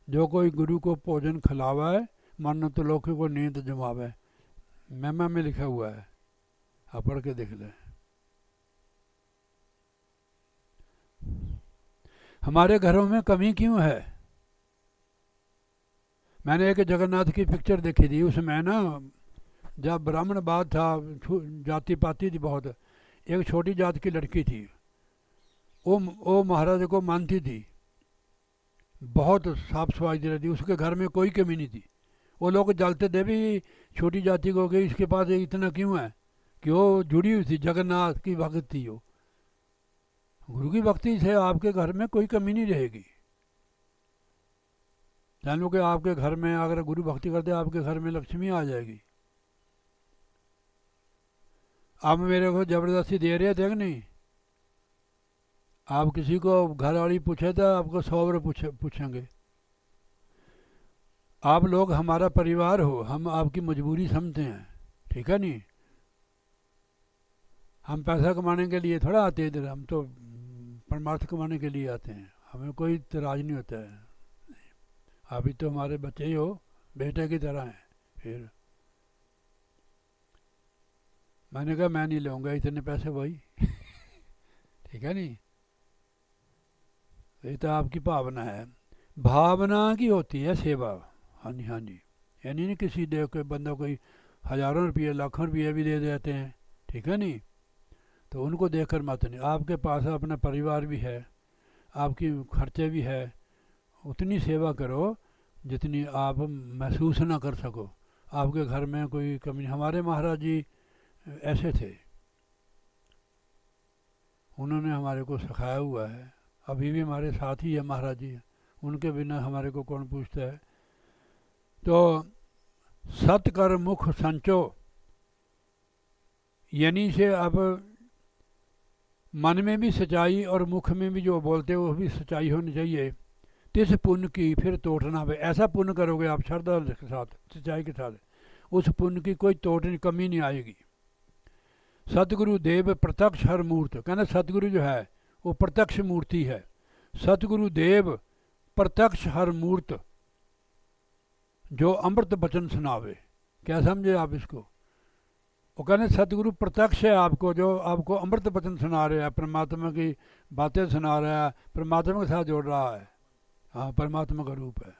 [SPEAKER 1] जो कोई गुरु को भोजन खिलावा है, मानो त्रिलोकी को नींद जमावे। महिमा में लिखा हुआ है, आप पढ़ के देख लें। हमारे घरों में कमी क्यों है? मैंने एक जगन्नाथ की पिक्चर देखी थी, उसमें ना जब ब्राह्मणवाद था, जाति पाति थी बहुत। एक छोटी जात की लड़की थी, वो महाराज को मानती थी, बहुत साफ सफाई दे रही थी, उसके घर में कोई कमी नहीं थी। वो लोग जलते थे भी छोटी जाति को गई, इसके पास इतना क्यों है, कि वो जुड़ी हुई थी, जगन्नाथ की भक्त थी वो। गुरु की भक्ति से आपके घर में कोई कमी नहीं रहेगी। जान लो कि आपके घर में अगर गुरु भक्ति करते आपके घर में लक्ष्मी आ जाएगी। आप मेरे को ज़बरदस्ती दे रहे थे कि नहीं? आप किसी को घर वाली पूछे तो आपको 100 बार पूछेंगे। आप लोग हमारा परिवार हो, हम आपकी मजबूरी समझते हैं, ठीक है नहीं? हम पैसा कमाने के लिए थोड़ा आते हैं इधर, हम तो परमार्थ कमाने के लिए आते हैं, हमें कोई इतराज नहीं होता है। आप ही तो हमारे बच्चे ही हो, बेटे की तरह हैं। फिर मैंने कहा मैं नहीं लूँगा इतने पैसे भाई ठीक है नहीं? ये तो आपकी भावना है, भावना की होती है सेवा। हाँ जी हाँ जी, यानी नहीं किसी देव के बंदा कोई हज़ारों रुपये लाखों रुपये भी दे देते हैं, ठीक है नहीं? तो उनको देखकर मत नहीं, आपके पास अपना परिवार भी है, आपकी खर्चे भी है, उतनी सेवा करो जितनी आप महसूस ना कर सको। आपके घर में कोई कमी। हमारे महाराज जी ऐसे थे, उन्होंने हमारे को सिखाया हुआ है, अभी भी हमारे साथ ही है महाराज जी, उनके बिना हमारे को कौन पूछता है। तो सत कर मुख संचो, यानी से अब मन में भी सच्चाई और मुख में भी जो बोलते हो वो भी सच्चाई होनी चाहिए। तिस पुण्य की फिर तोड़ ना पे, ऐसा पुण्य करोगे आप श्रद्धा के साथ, सच्चाई के साथ, उस पुण्य की कोई तोड़ नहीं, कमी नहीं आएगी। सतगुरु देव प्रत्यक्ष हर मूर्त, कहना सतगुरु जो है वो प्रत्यक्ष मूर्ति है। सतगुरु देव प्रत्यक्ष हर मूर्त, जो अमृत वचन सुनावे। क्या समझे आप इसको? वो कहने सतगुरु प्रत्यक्ष है आपको, जो आपको अमृत वचन सुना रहा है, परमात्मा की बातें सुना रहा है, परमात्मा के साथ जोड़ रहा है। हाँ, परमात्मा का रूप है।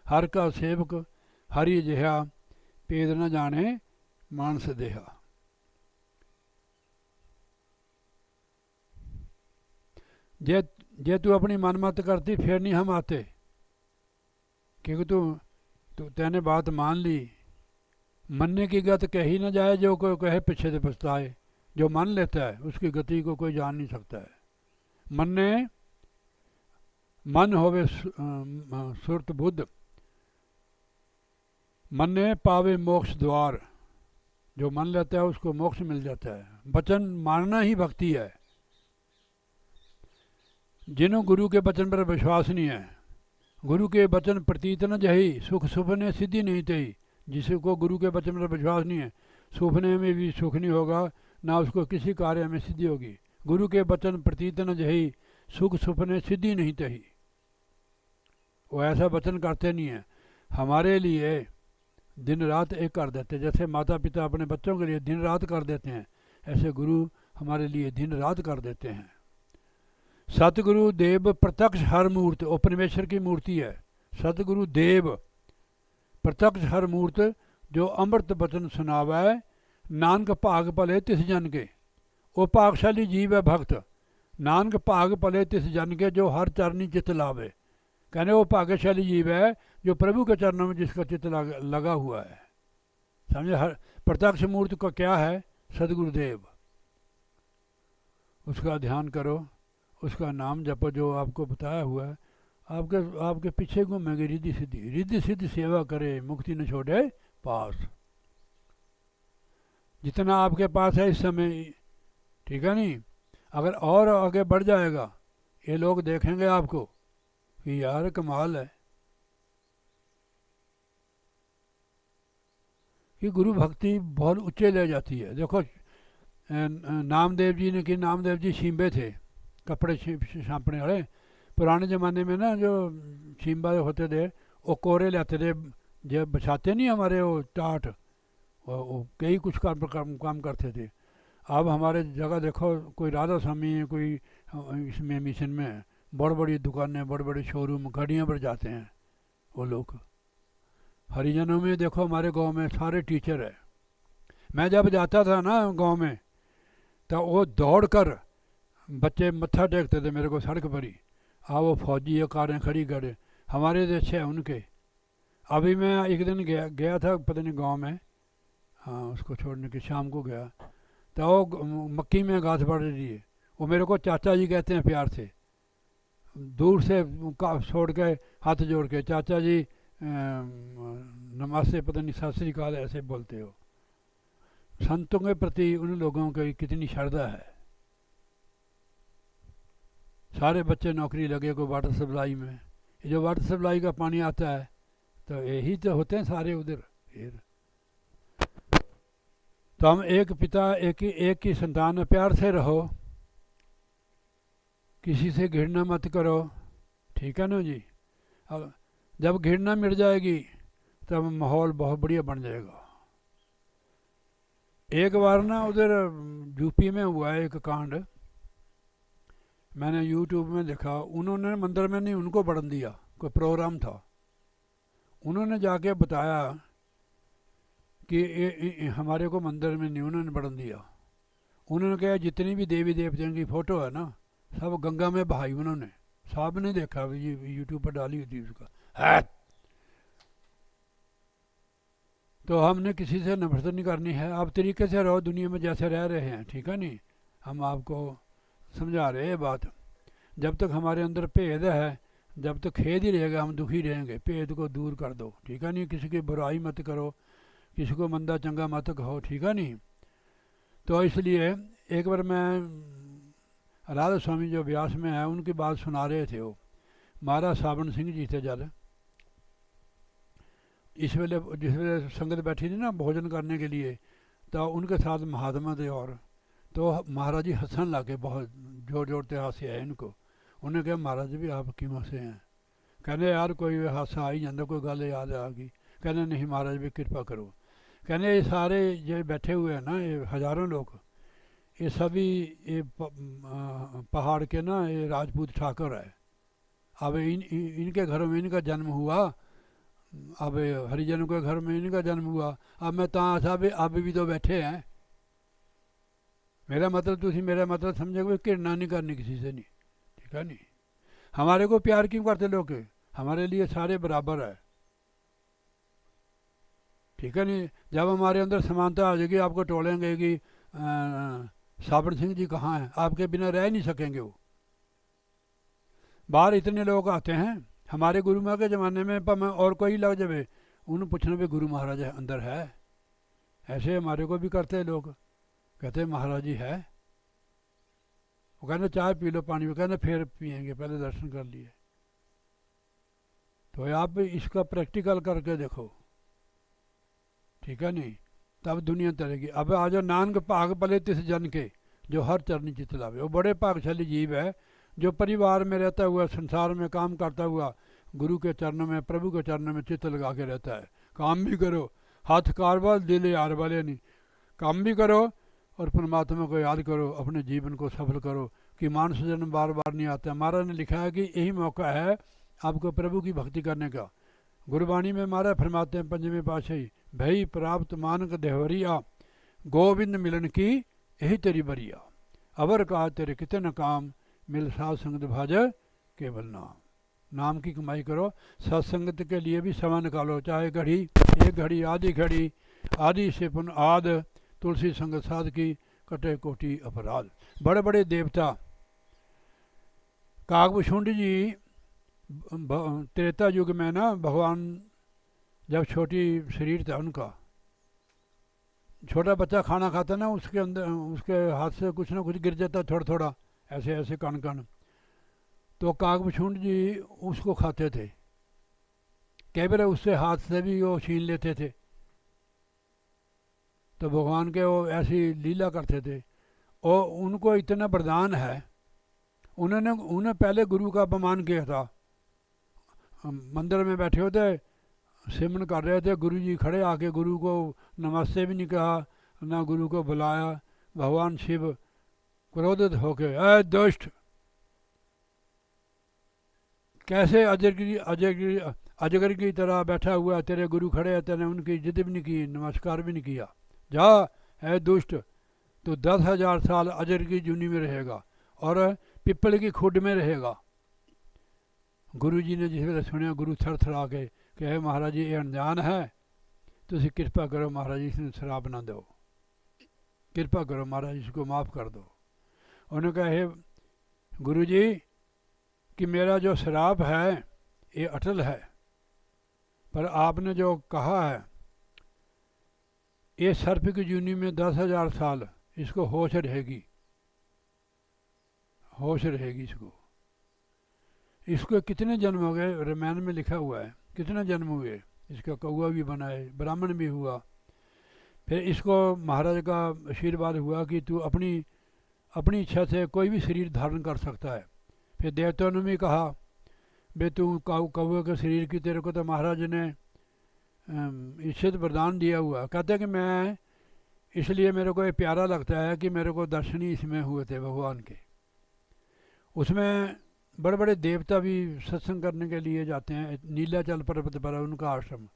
[SPEAKER 1] हर का सेवक हरि जिहा, पेद न जाने मानस देहा। जे तू अपनी मनमत करती फिर नहीं हम आते, क्योंकि तू तेने बात मान ली। मनने की गत कही न जाए, जो कोई कहे पीछे से पछताए। जो मान लेता है उसकी गति को कोई जान नहीं सकता है। मनने मन होवे सुरत बुद्ध, मनने पावे मोक्ष द्वार। जो मान लेता है उसको मोक्ष मिल जाता है। वचन मानना ही भक्ति है। जिन्हों गुरु के वचन पर विश्वास नहीं है, गुरु के वचन प्रतीत न जही, सुख सुपने सिद्धि नहीं तही। जिसको गुरु के वचन पर विश्वास नहीं है, सुपने में भी सुख नहीं होगा, ना उसको किसी कार्य में सिद्धि होगी। गुरु के वचन प्रतीत न जही, सुख सुपने सिद्धि नहीं तही। वो ऐसा वचन करते नहीं है। हमारे लिए दिन रात एक कर देते, जैसे माता पिता अपने बच्चों के लिए दिन रात कर देते हैं, ऐसे गुरु हमारे लिए दिन रात कर देते हैं। सतगुरु देव प्रत्यक्ष हर मूर्त, वो परमेश्वर की मूर्ति है। सतगुरु देव प्रत्यक्ष हर मूर्त, जो अमृत वचन सुनावे, नानक भाग पले तिस जन के। वो भागशाली जीव है भक्त, नानक भाग पले तिस जन के, जो हर चरनी चित्त लावे। कहने वो भाग्यशाली जीव है जो प्रभु के चरणों में जिसका चित्त लगा हुआ है। समझे? हर प्रत्यक्ष मूर्त का क्या है? सदगुरुदेव। उसका ध्यान करो, उसका नाम जपो, जो आपको बताया हुआ है। आपके पीछे घूमेंगे रिद्धि सिद्धि। रिद्धि सिद्धि सेवा करे, मुक्ति न छोड़े पास। जितना आपके पास है इस समय, ठीक है नहीं? अगर और आगे बढ़ जाएगा, ये लोग देखेंगे आपको कि यार कमाल है कि गुरु भक्ति बहुत ऊंचे ले जाती है। देखो नामदेव जी ने कि नामदेव जी शींबे थे, कपड़े छापने वाले। पुराने ज़माने में ना जो शींबा होते थे वो कोरे लेते थे, जब बछाते नहीं हमारे वो टाट, वो कई कुछ काम करते थे। अब हमारे जगह देखो, कोई राधा स्वामी है, कोई इसमें मिशन में है, बड़ी बड़ी दुकानें, बड़े बड़े शोरूम, गाड़ियाँ पर जाते हैं वो लोग। हरिजनों में देखो, हमारे गांव में सारे टीचर है। मैं जब जाता था ना गांव में, तो वो दौड़ कर बच्चे मत्था टेकते थे मेरे को सड़क पर ही। वो फौजी है, कारें खड़ी करे, हमारे तो अच्छे हैं उनके। अभी मैं एक दिन गया था पता नहीं गाँव में, हाँ उसको छोड़ने के शाम को गया, तो वो मक्की में घास बढ़ रही है, वो मेरे को चाचा जी कहते हैं प्यार से, दूर से छोड़ के हाथ जोड़ के, चाचा जी नमस्ते, पता नहीं सत श्री अकाल ऐसे बोलते हो। संतों के प्रति उन लोगों की कितनी श्रद्धा है। सारे बच्चे नौकरी लगे को वाटर सप्लाई में, ये जो वाटर सप्लाई का पानी आता है तो यही तो होते हैं सारे उधर। फिर तो हम एक पिता एक ही संतान है, प्यार से रहो, किसी से घृणा मत करो, ठीक है ना जी। अब जब घृणा मिट जाएगी तब माहौल बहुत बढ़िया बन जाएगा। एक बार ना उधर यूपी में हुआ है एक कांड, मैंने यूट्यूब में देखा। उन्होंने मंदिर में नहीं, उनको बढ़न दिया, कोई प्रोग्राम था, उन्होंने जाके बताया कि हमारे को मंदिर में नहीं, उन्होंने बढ़न दिया। उन्होंने कहा जितनी भी देवी देवताओं की फ़ोटो है ना सब गंगा में बहाई उन्होंने। साहब ने देखा, ये यूट्यूब पर डाली हुई थी उसका है। तो हमने किसी से नफरत नहीं करनी है, आप तरीके से रहो दुनिया में जैसे रह रहे हैं, ठीक है नहीं। हम आपको समझा रहे हैं बात। जब तक हमारे अंदर भेद है, जब तक खेद ही रहेगा हम दुखी रहेंगे। भेद को दूर कर दो, ठीक है नहीं। किसी की बुराई मत करो, किसी को मंदा चंगा मत कहो, ठीक है नहीं। तो इसलिए एक बार मैं राधा स्वामी जो व्यास में है उनकी बात सुना रहे थे। वो महाराज सावन सिंह जी थे जब, इस वेले जिस वेले संगत बैठी थी ना भोजन करने के लिए, तो उनके साथ महात्मा थे। और तो महाराज जी हंसन लगे, बहुत जोर जोर से हासे आए इनको। उन्हें कहा महाराज भी आप क्यों हंसे हैं? कहने यार कोई हादसा आ ही जाता, कोई गल याद आ गई। कहने नहीं महाराज भी कृपा करो। कहने ये सारे जो बैठे हुए हैं ना, ये हज़ारों लोग, ये सभी ये पहाड़ के ना ये राजपूत ठाकुर है। अब इनके घरों में इनका जन्म हुआ, अब हरिजनों के घर में इनका जन्म हुआ। अब मैं तहाँ था भी आप भी तो बैठे हैं। मेरा मतलब तुम मेरा मतलब समझोगे, घृणा नहीं करनी किसी से, नहीं, ठीक है नहीं। हमारे को प्यार क्यों करते लोग? हमारे लिए सारे बराबर है, ठीक है नहीं। जब हमारे अंदर समानता आ जाएगी, आपको टोलेंगे कि सावन सिंह जी कहाँ हैं, आपके बिना रह नहीं सकेंगे वो। बाहर इतने लोग आते हैं, हमारे गुरु माँ के ज़माने में पर मैं और कोई लग जाए उन्हें पूछना भी गुरु महाराज अंदर है। ऐसे हमारे को भी करते हैं लोग, कहते हैं महाराज जी है। वो कहते चाय पी लो, पानी में कहते फिर पियेंगे, पहले दर्शन कर लिए। तो आप इसका प्रैक्टिकल करके देखो, ठीक है नहीं, तब दुनिया तरेगी। अब आज नानक भाग पले तिस जन के जो हर चरनी चित लावे। वो बड़े भागशाली जीव है जो परिवार में रहता हुआ, संसार में काम करता हुआ, गुरु के चरणों में, प्रभु के चरणों में चित्त लगा के रहता है। काम भी करो, हाथ कारवाल दिल यार वाले नहीं, काम भी करो और परमात्मा को याद करो, अपने जीवन को सफल करो। कि मानस जन्म बार बार नहीं आता। महाराज ने लिखा है कि यही मौका है आपको प्रभु की भक्ति करने का। गुरबाणी में महाराज फरमाते हैं पंचमी पातशाही, भई प्राप्त मानक देहवरिया, गोविंद मिलन की यही तेरी बरिया। अवर कहा तेरे कितने न काम, मिल साध संगत भाज केवल नाम। नाम की कमाई करो, सत्संगत के लिए भी समय निकालो, चाहे घड़ी, एक घड़ी, आधी घड़ी, आदि से पुन आद, तुलसी संगत साध की कटे कोटि अपराध। बड़े बड़े देवता काकभूषुंड जी त्रेता युग में ना, भगवान जब छोटी शरीर था उनका, छोटा बच्चा खाना खाता ना, उसके अंदर उसके हाथ से कुछ ना कुछ गिर जाता, थोड़ा थोड़ा ऐसे ऐसे कण कण। तो काकभूषुंड जी उसको खाते थे, कई बार उससे हाथ से भी वो छीन लेते थे। तो भगवान के वो ऐसी लीला करते थे। और उनको इतना वरदान है, उन्हें पहले गुरु का अपमान किया था। मंदिर में बैठे होते, सिमरन कर रहे थे, गुरु जी खड़े आके गुरु को नमस्ते भी नहीं कहा, ना गुरु को बुलाया। भगवान शिव क्रोधित होके, ऐ दुष्ट, कैसे अजगर की तरह बैठा हुआ, तेरे गुरु खड़े हैं, तेने उनकी इज्जत भी नहीं की, नमस्कार भी नहीं किया। जा है दुष्ट, तो 10,000 साल अजगर की जूनी में रहेगा और पिपल की खुड में रहेगा। गुरु जी ने जिस वे सुनिया, गुरु थर थर आके कहे महाराज जी ये अनजान है, तुम कृपा करो महाराज जी इसने शराब ना दो, कृपा करो महाराज इसको माफ़ कर दो। उन्होंने कहा हे गुरु जी कि मेरा जो श्राप है ये अटल है, पर आपने जो कहा है ये सर्प की जूनी में 10,000 साल इसको होश रहेगी, होश रहेगी इसको। इसको कितने जन्म हो गए, रामायण में लिखा हुआ है कितने जन्म हुए, इसका कौआ भी बना है, ब्राह्मण भी हुआ। फिर इसको महाराज का आशीर्वाद हुआ कि तू अपनी अपनी इच्छा से कोई भी शरीर धारण कर सकता है। फिर देवताओं ने भी कहा बे तू कौए के शरीर की, तेरे को तो महाराज ने ईश्वर वरदान दिया हुआ। कहते हैं कि मैं इसलिए मेरे को ये प्यारा लगता है कि मेरे को दर्शन ही इसमें हुए थे भगवान के। उसमें बड़े बड़े देवता भी सत्संग करने के लिए जाते हैं, नीलाचल पर्वत पर है उनका आश्रम,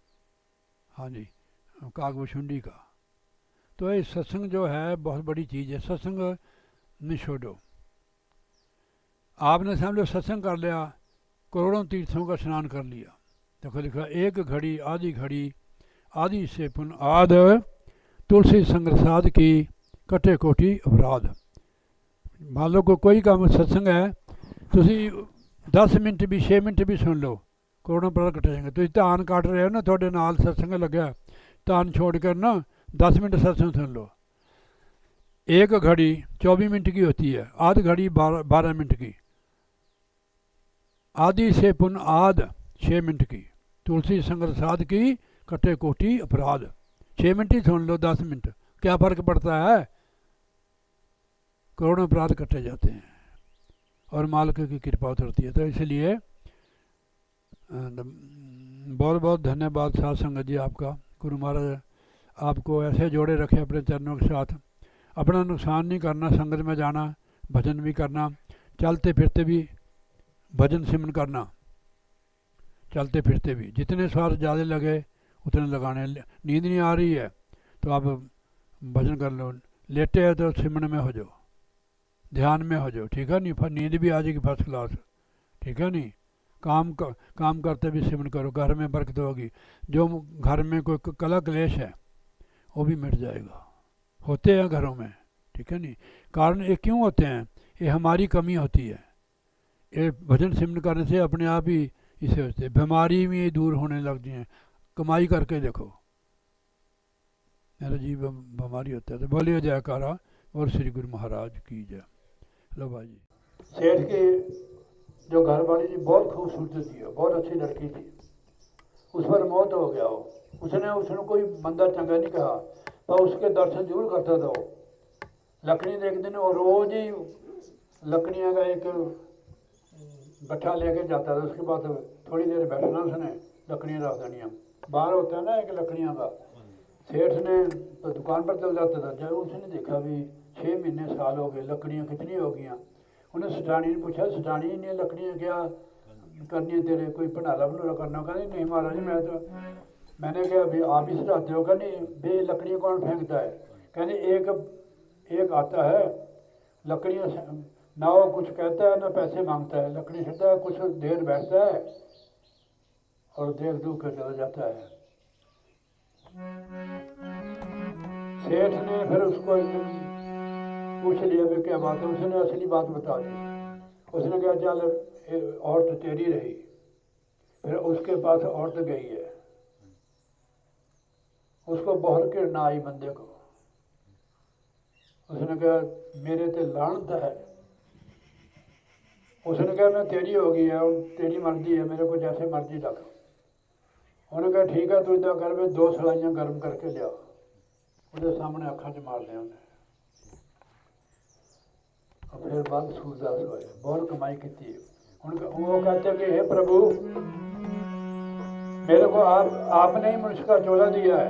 [SPEAKER 1] हाँ जी, काकभूषुंडी का। तो ये सत्संग जो है बहुत बड़ी चीज़ है, सत्संग नहीं छोड़ो। आपने समझ लो सत्संग कर लिया, करोड़ों तीर्थों का स्नान कर लिया। देखो लिखा एक घड़ी आधी घड़ी आदि से पुन आद तुलसी संग्रसाद की कटे कोटि अपराध। मान लो कोई काम सत्संग है, तुसी 10 मिनट भी 6 मिनट भी सुन लो, करोड़ों अपराध कटे जाएंगे। तुम धान काट रहे हो ना, थोड़े नाल सत्संग लगे, धान छोड़ कर ना 10 मिनट सत्संग सुन लो। एक घड़ी 24 मिनट की होती है, आध घड़ी 12 मिनट की, आदि से पुन आध 6 मिनट की, तुलसी संग्रसाद की कटे कोटि अपराध। 6 मिनट ही सुन लो, 10 मिनट क्या फर्क पड़ता है, करोड़ों अपराध कटे जाते हैं और मालिक की कृपा उतरती है। तो इसलिए बहुत बहुत धन्यवाद साध संगत जी आपका। गुरु महाराज आपको ऐसे जोड़े रखे अपने चरणों के साथ। अपना नुकसान नहीं करना, संगत में जाना, भजन भी करना, चलते फिरते भी भजन सिमरन करना, चलते फिरते भी जितने स्वाद ज़्यादा लगे उतने लगाने। नींद नहीं आ रही है तो आप भजन कर लो, लेटे हैं तो सिमरन में हो जाओ, ध्यान में हो जाओ, ठीक है नहीं, नींद भी आ जाएगी फर्स्ट क्लास, ठीक है नहीं। काम करते भी सिमरन करो, घर में बरकत होगी। जो घर में कोई कला क्लेश है वो भी मिट जाएगा, होते हैं घरों में, ठीक है नहीं। कारण ये क्यों होते हैं, ये हमारी कमी होती है। ये भजन सिमरन करने से अपने आप ही इसे होते, बीमारी भी दूर होने लगती हैं। कमाई करके देखो, मेरा जीव बीमारी होता है। तो बोलिए जयकारा और श्री गुरु महाराज की जय। लो भाई, सेठ की जो घर वाली थी बहुत खूबसूरत थी, बहुत अच्छी लड़की थी, उस पर मौत हो गया हो। उसने कोई मंदा चंगा नहीं कहा, पर उसके दर्शन जरूर करता था वो। लकड़ी देखते ने और रोज ही लकड़ियाँ का एक गट्ठा लेके जाता था। उसके बाद थोड़ी देर बैठना, उसने लकड़ियाँ रख देनियाँ। बाहर होता है ना एक लकड़ियाँ का, सेठ ने तो दुकान पर चल जाता था। जब उसने देखा भी 6 महीने साल हो गए, लकड़ियाँ कितनी हो गई। उन्हें सटानी ने पूछा, सटानी इन्हें लकड़ियाँ क्या करनी है तेरे, कोई भंडारा भंडूरा करना? कहते नहीं महाराज मैंने कहा अभी आप ही सटाते हो? कहने बे लकड़ियाँ कौन फेंकता है? कहने एक आता है लकड़ियाँ, ना वो कुछ कहता है ना पैसे मांगता है, लकड़ी छटता है, कुछ देर बैठता है और देख दूख कर चला जाता है। सेठ ने फिर उसको पूछ लिया भी क्या बात है। उसने असली बात बता दी। उसने कहा चल औरत तेरी रही। फिर उसके पास औरत गई है, उसको बहुत घृणा आई बंदे को। उसने कहा मेरे ते लानत है। उसने कहा मैं तेरी हो गई है और तेरी मर्जी है, मेरे को जैसे मर्जी रख। उन्होंने कहा ठीक है, तू इदा कर, में 2 सलाइयाँ गर्म करके लिया। उसके सामने अखा च मार लिया उन्हें। और फिर बाद सूरदास होए, बहुत कमाई की थी। वो कहते कि हे प्रभु, मेरे को आपने ही मनुष्य का चोला दिया है,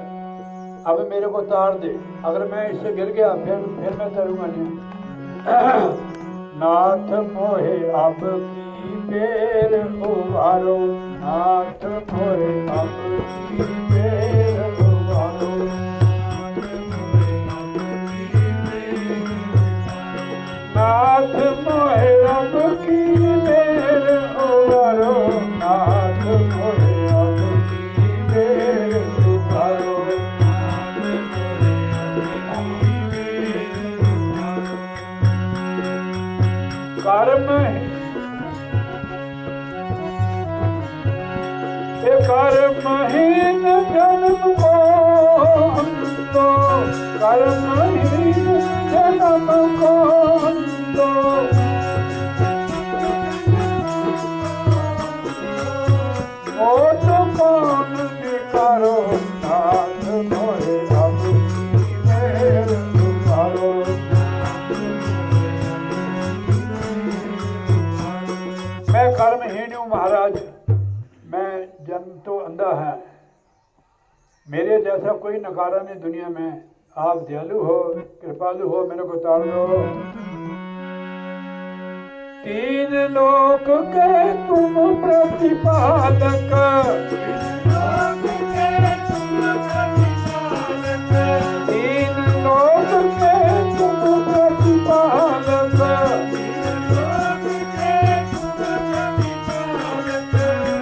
[SPEAKER 1] अब मेरे को तार दे। अगर मैं इससे गिर गया फिर मैं तरूंगा नहीं। नाथ मोहे अब की पेर उबारो, नाथ मोहे अब की पेर उबारो, नाथ मोहे अब की पेर उबारो, नाथ मोहे अब की पेर उबारो। कर्महीन जन्म को तो कर्महीन जन्म को तो मोट कौन करो नाथ मोरे अब मेरे तुम्हारो। मैं कर्महीन हूँ महाराज, मैं जन्म तो अंधा है, मेरे जैसा कोई नकारा नहीं दुनिया में। आप दयालु हो, कृपालु हो, मेरे को ताड़ दो। तीन लोक के तुम प्रतिपालक, तीन लोक के तुम प्रतिपालक,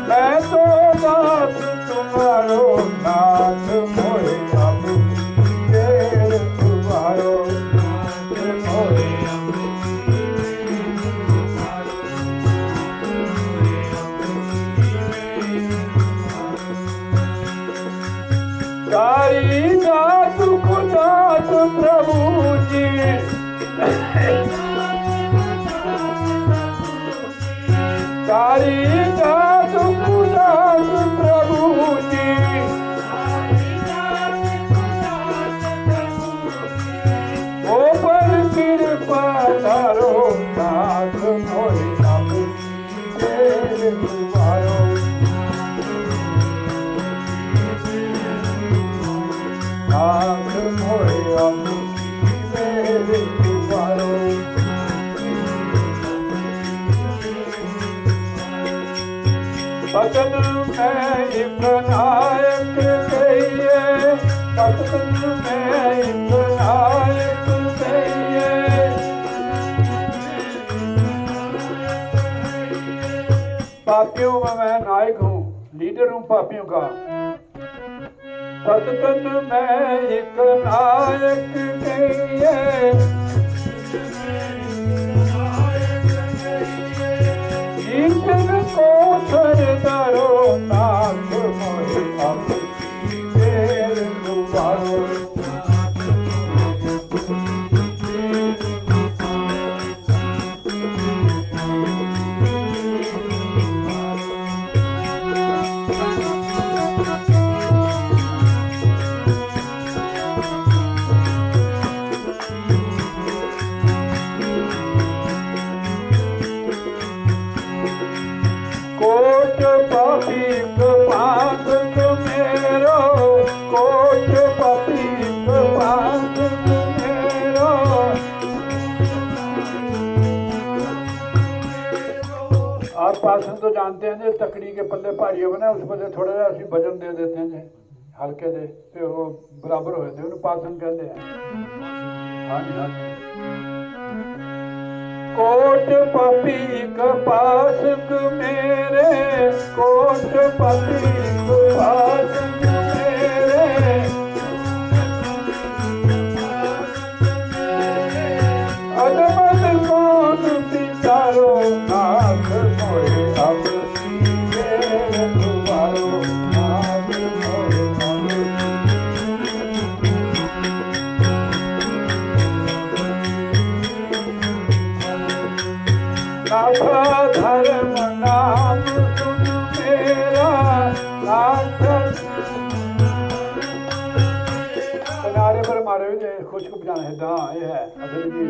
[SPEAKER 1] मैं तो दास तुम्हारो नाथ मोरे अब तेरे तुम्हारो मोरे सारी जात खुदात प्रभु जी, सारी जात खुदात प्रभु जी, ओ पर कृपा धारो नाथ मोरे अब तेरे तुम्हारो। नाथ मोरे अब मेरे तुम्हारो। बदन में एक नायक कहिए, बदन में एक नायक कहिए, पापियों में मैं नायक हूँ, लीडर हूँ पापियों का। सतन में एक नायक कहिए, ईश्वर को सरदारो नाथ मोरे अब तेरे तुम्हारो। कोट पापी पाप मेरो, कोट पापी पाप मेरो, आप पासन तो जानते हैं जी, तकड़ी के पल्ले भारी होना उस पल्ले थोड़ा सा असं वजन दे देते हैं जी, हल्के दे तो वो बराबर हो जाते हैं, पासन कहते हैं। हाँ जी हाँ जी। कोट पपी कपासक मेरे, कोट पपी कपासक मेरे, अदमद कौन बिचारो नाथ मोरे अब तेरे तुम्हारो। नाथ मोरे नाथ धर्म नाम सुन मेरा, नाथ किनारे पर मारे खुश को बजाना है दा ये है अभी जी।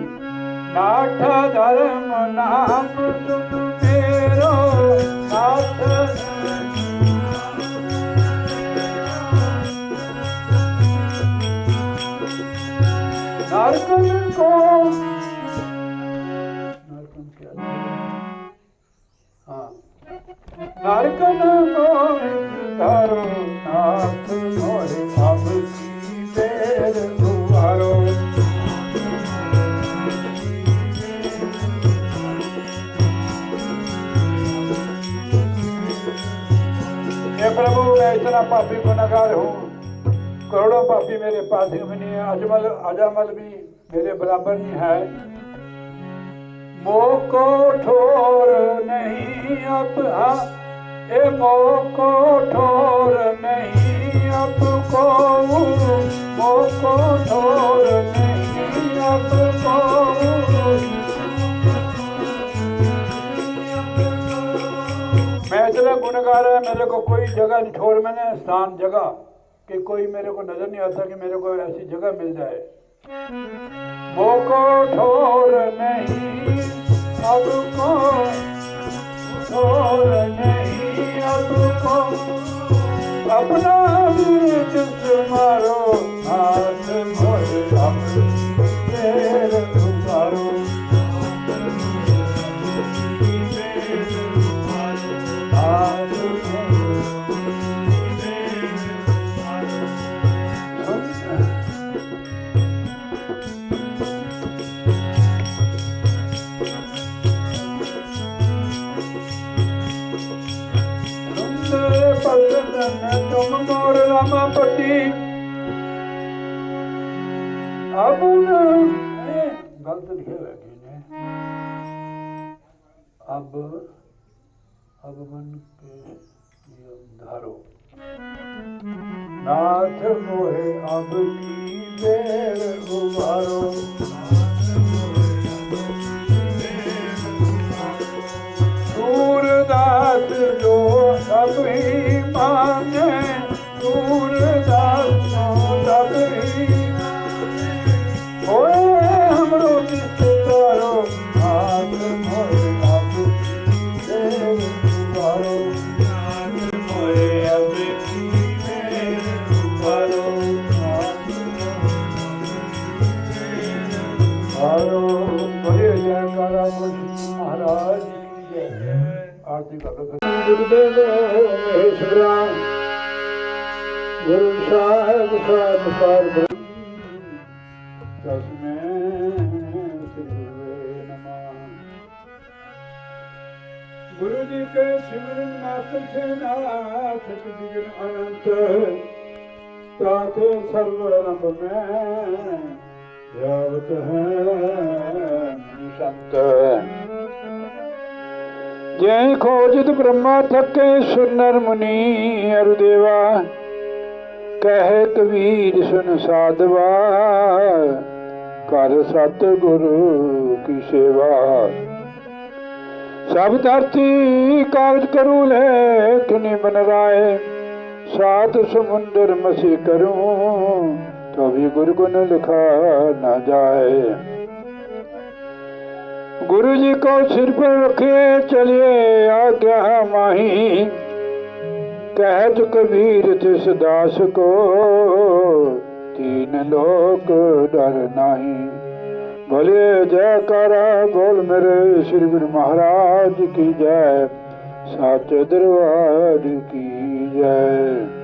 [SPEAKER 1] नाथ धर्म नाम सुन मेरो, नाथ नारकन को नारकन धारो नाथ मोरे अब तेरे तुम्हारो। हे प्रभु, मैं इतना पापी गुनहगार हूँ, करोड़ों पापी मेरे पास भी नहीं है, अजमल अजामल भी मेरे बराबर नहीं है। मोको ठोर नहीं अब, ए मोको ठोर नहीं अब को, मोको ठोर नहीं अब को। मैं इतना गुनहगार है, मेरे को कोई जगह नहीं, ठोर मैंने स्थान जगह कि कोई मेरे को नजर नहीं आता कि मेरे को ऐसी जगह मिल जाए। मोको ठोर नहीं अब को, ठोर नहीं अब को। अपना बीच मारो हाथ मोरे अब तेर उतारो। तुम मोर रमापति अब गलत लिखे हुए अब मन के धारो नाथ मोहे अब की बेर उबारो। सूरदास जो सब ही माने, सूरदास जो सब ही होए हमरो निस्तारो। हाथ मोरे अब देव उबारो, मोरे अब देव उबारो। उबारो बोले जयकारा महाराज आरती का गुरुदेव महेश्वरा गुरु साहेब साकार तस्मै श्री नमः। गुरु जी के सिमरन मात्र से नाथ विघ्न अनंत, ताते सर्वरंभ में ध्यावत है संत। जय खोजित ब्रह्मा थके सुर नर मुनि अरुदेवा, कहे कबीर सुन साधवा कर सत गुरु की सेवा। सब धरती कागज करूँ लेखनी बन राय, सात समुंदर मसी करूँ तो भी गुरु गुण लिखा न जाए। गुरु जी को सिर पर रखे चलिए आज्ञा माही, कहत कबीर तिस दास को तीन लोक डर नाही। बोले जयकारा बोल मेरे श्री गुरु महाराज की जय, साचे दरबार की जय।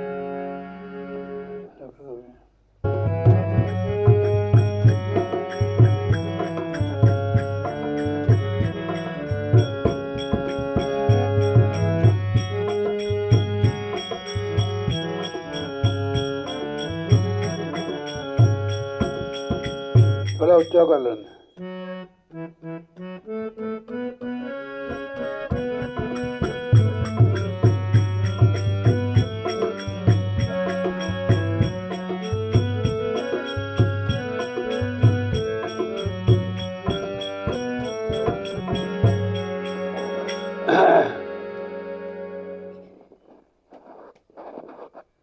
[SPEAKER 1] बड़ा उच्चा कर लेना।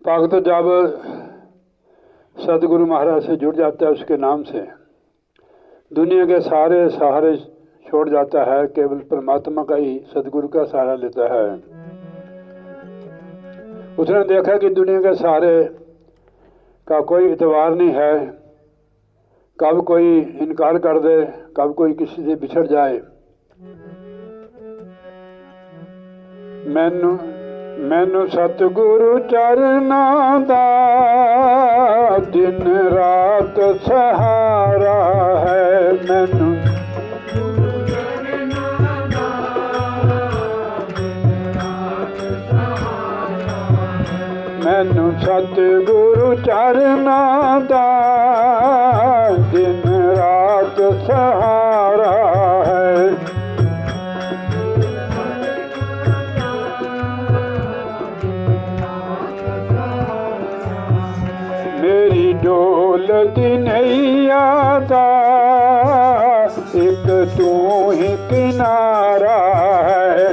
[SPEAKER 1] भक्त जब सदगुरु महाराज से जुड़ जाता है उसके नाम से, दुनिया के सारे सहारे छोड़ जाता है, केवल परमात्मा का ही सदगुरु का सहारा लेता है। उसने देखा कि दुनिया के सहारे का कोई इतबार नहीं है, कब कोई इनकार कर दे, कब कोई किसी से बिछड़ जाए। मैनू सतगुरु चरना दा दिन रात सहारा है। मैनू सतगुरु चरना दा दिन रात सहारा है।
[SPEAKER 2] डोलती नैया का एक तू ही किनारा है।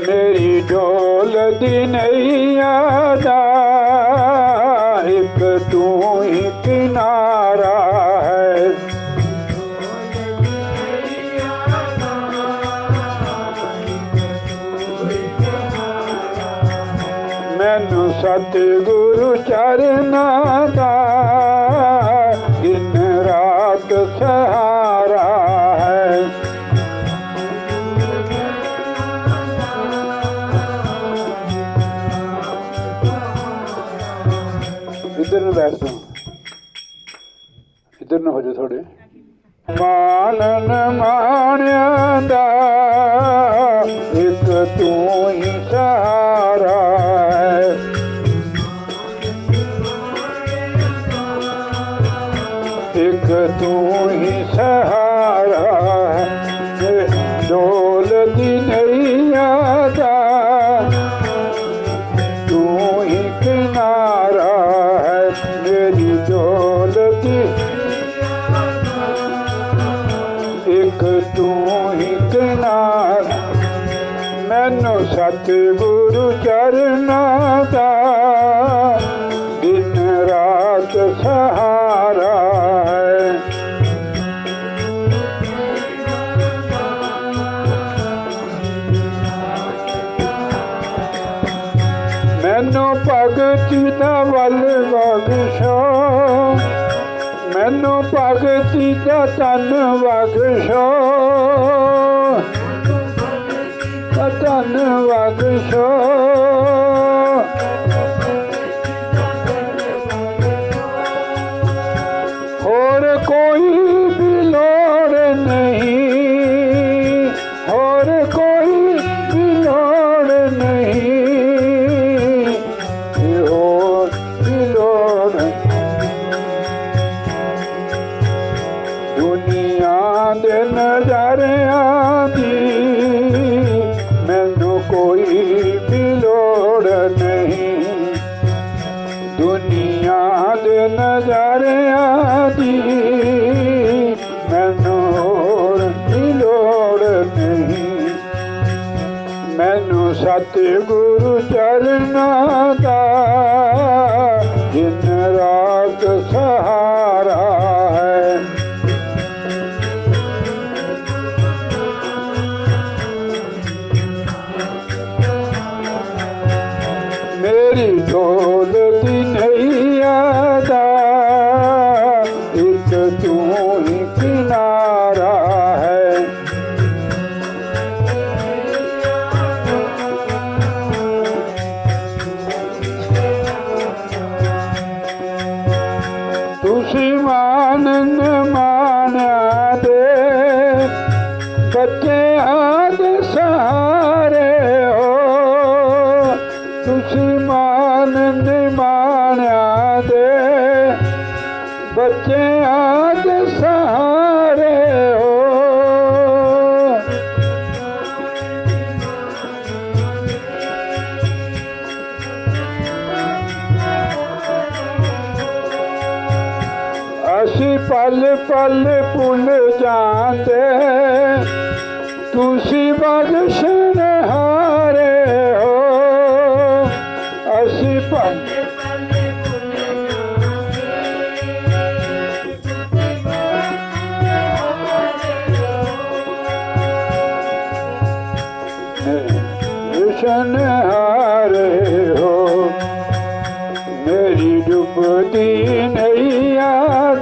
[SPEAKER 2] मेरी डोलती नैया का एक तू ही किनारा है। मैनू सतगुरु चरनां दा दिन रात सहारा है। इधर न बैठ दो, इधर न हो जाओ थोड़े। मानन मान्या दा एक तू ही सहारा है। एक तू ही सहारा है। डोलती नैया दा तू ही किनारा है। मेरी डोलती एक तू ही किनारा। मैनू सतगुरु चरनां दा दिन रात सहारा है। मैनू भगती दा वल बख्शो। मैनू भगती दा तन बख्शो। तन बख्शो। होर कोई भी लोड़ नहीं। होर कोई भी लोड़ नहीं। होर भी लोड़ दुनिया दे नज़ारियां दी मैनू कोई भी लोड़ नहीं। दुनिया दे नज़ारियां दी मैनू भी लोड़ नहीं। मैनू सतगुरु चरनां दा दिन रात सहारा है। मेरी डोलती नैया दा एक तू ही किनारा है। तुसी मानन मान्या दे बच्चे आद सहारे हो। तुसी मानन मान्या दे बच्चे आद सहारे हो। असी पल पल भुल जाते तुसी बख्शण हारे हो। असी पल बख्शण हारे हो। मेरी डूबती नैया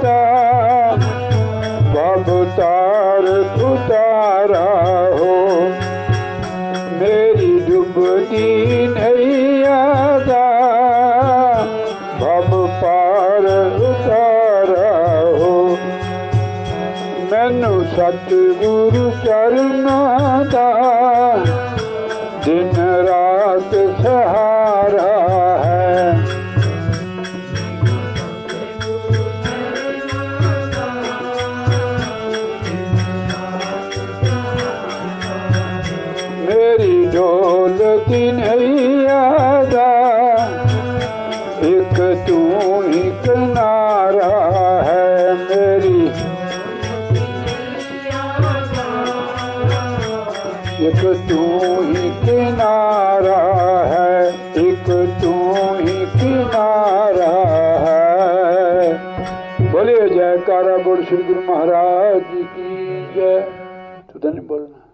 [SPEAKER 2] दा बाब तार उतारा हो। मेरी डूबती नैया दा बाब पार उतारा हो। मैनू सतगुरु चरनां दा दिन रात सहारा है। एक तू ही किनारा है, एक तू ही किनारा है। बोलिए जयकारा बोल श्री गुरु महाराज जी की जय। तो नहीं बोलना।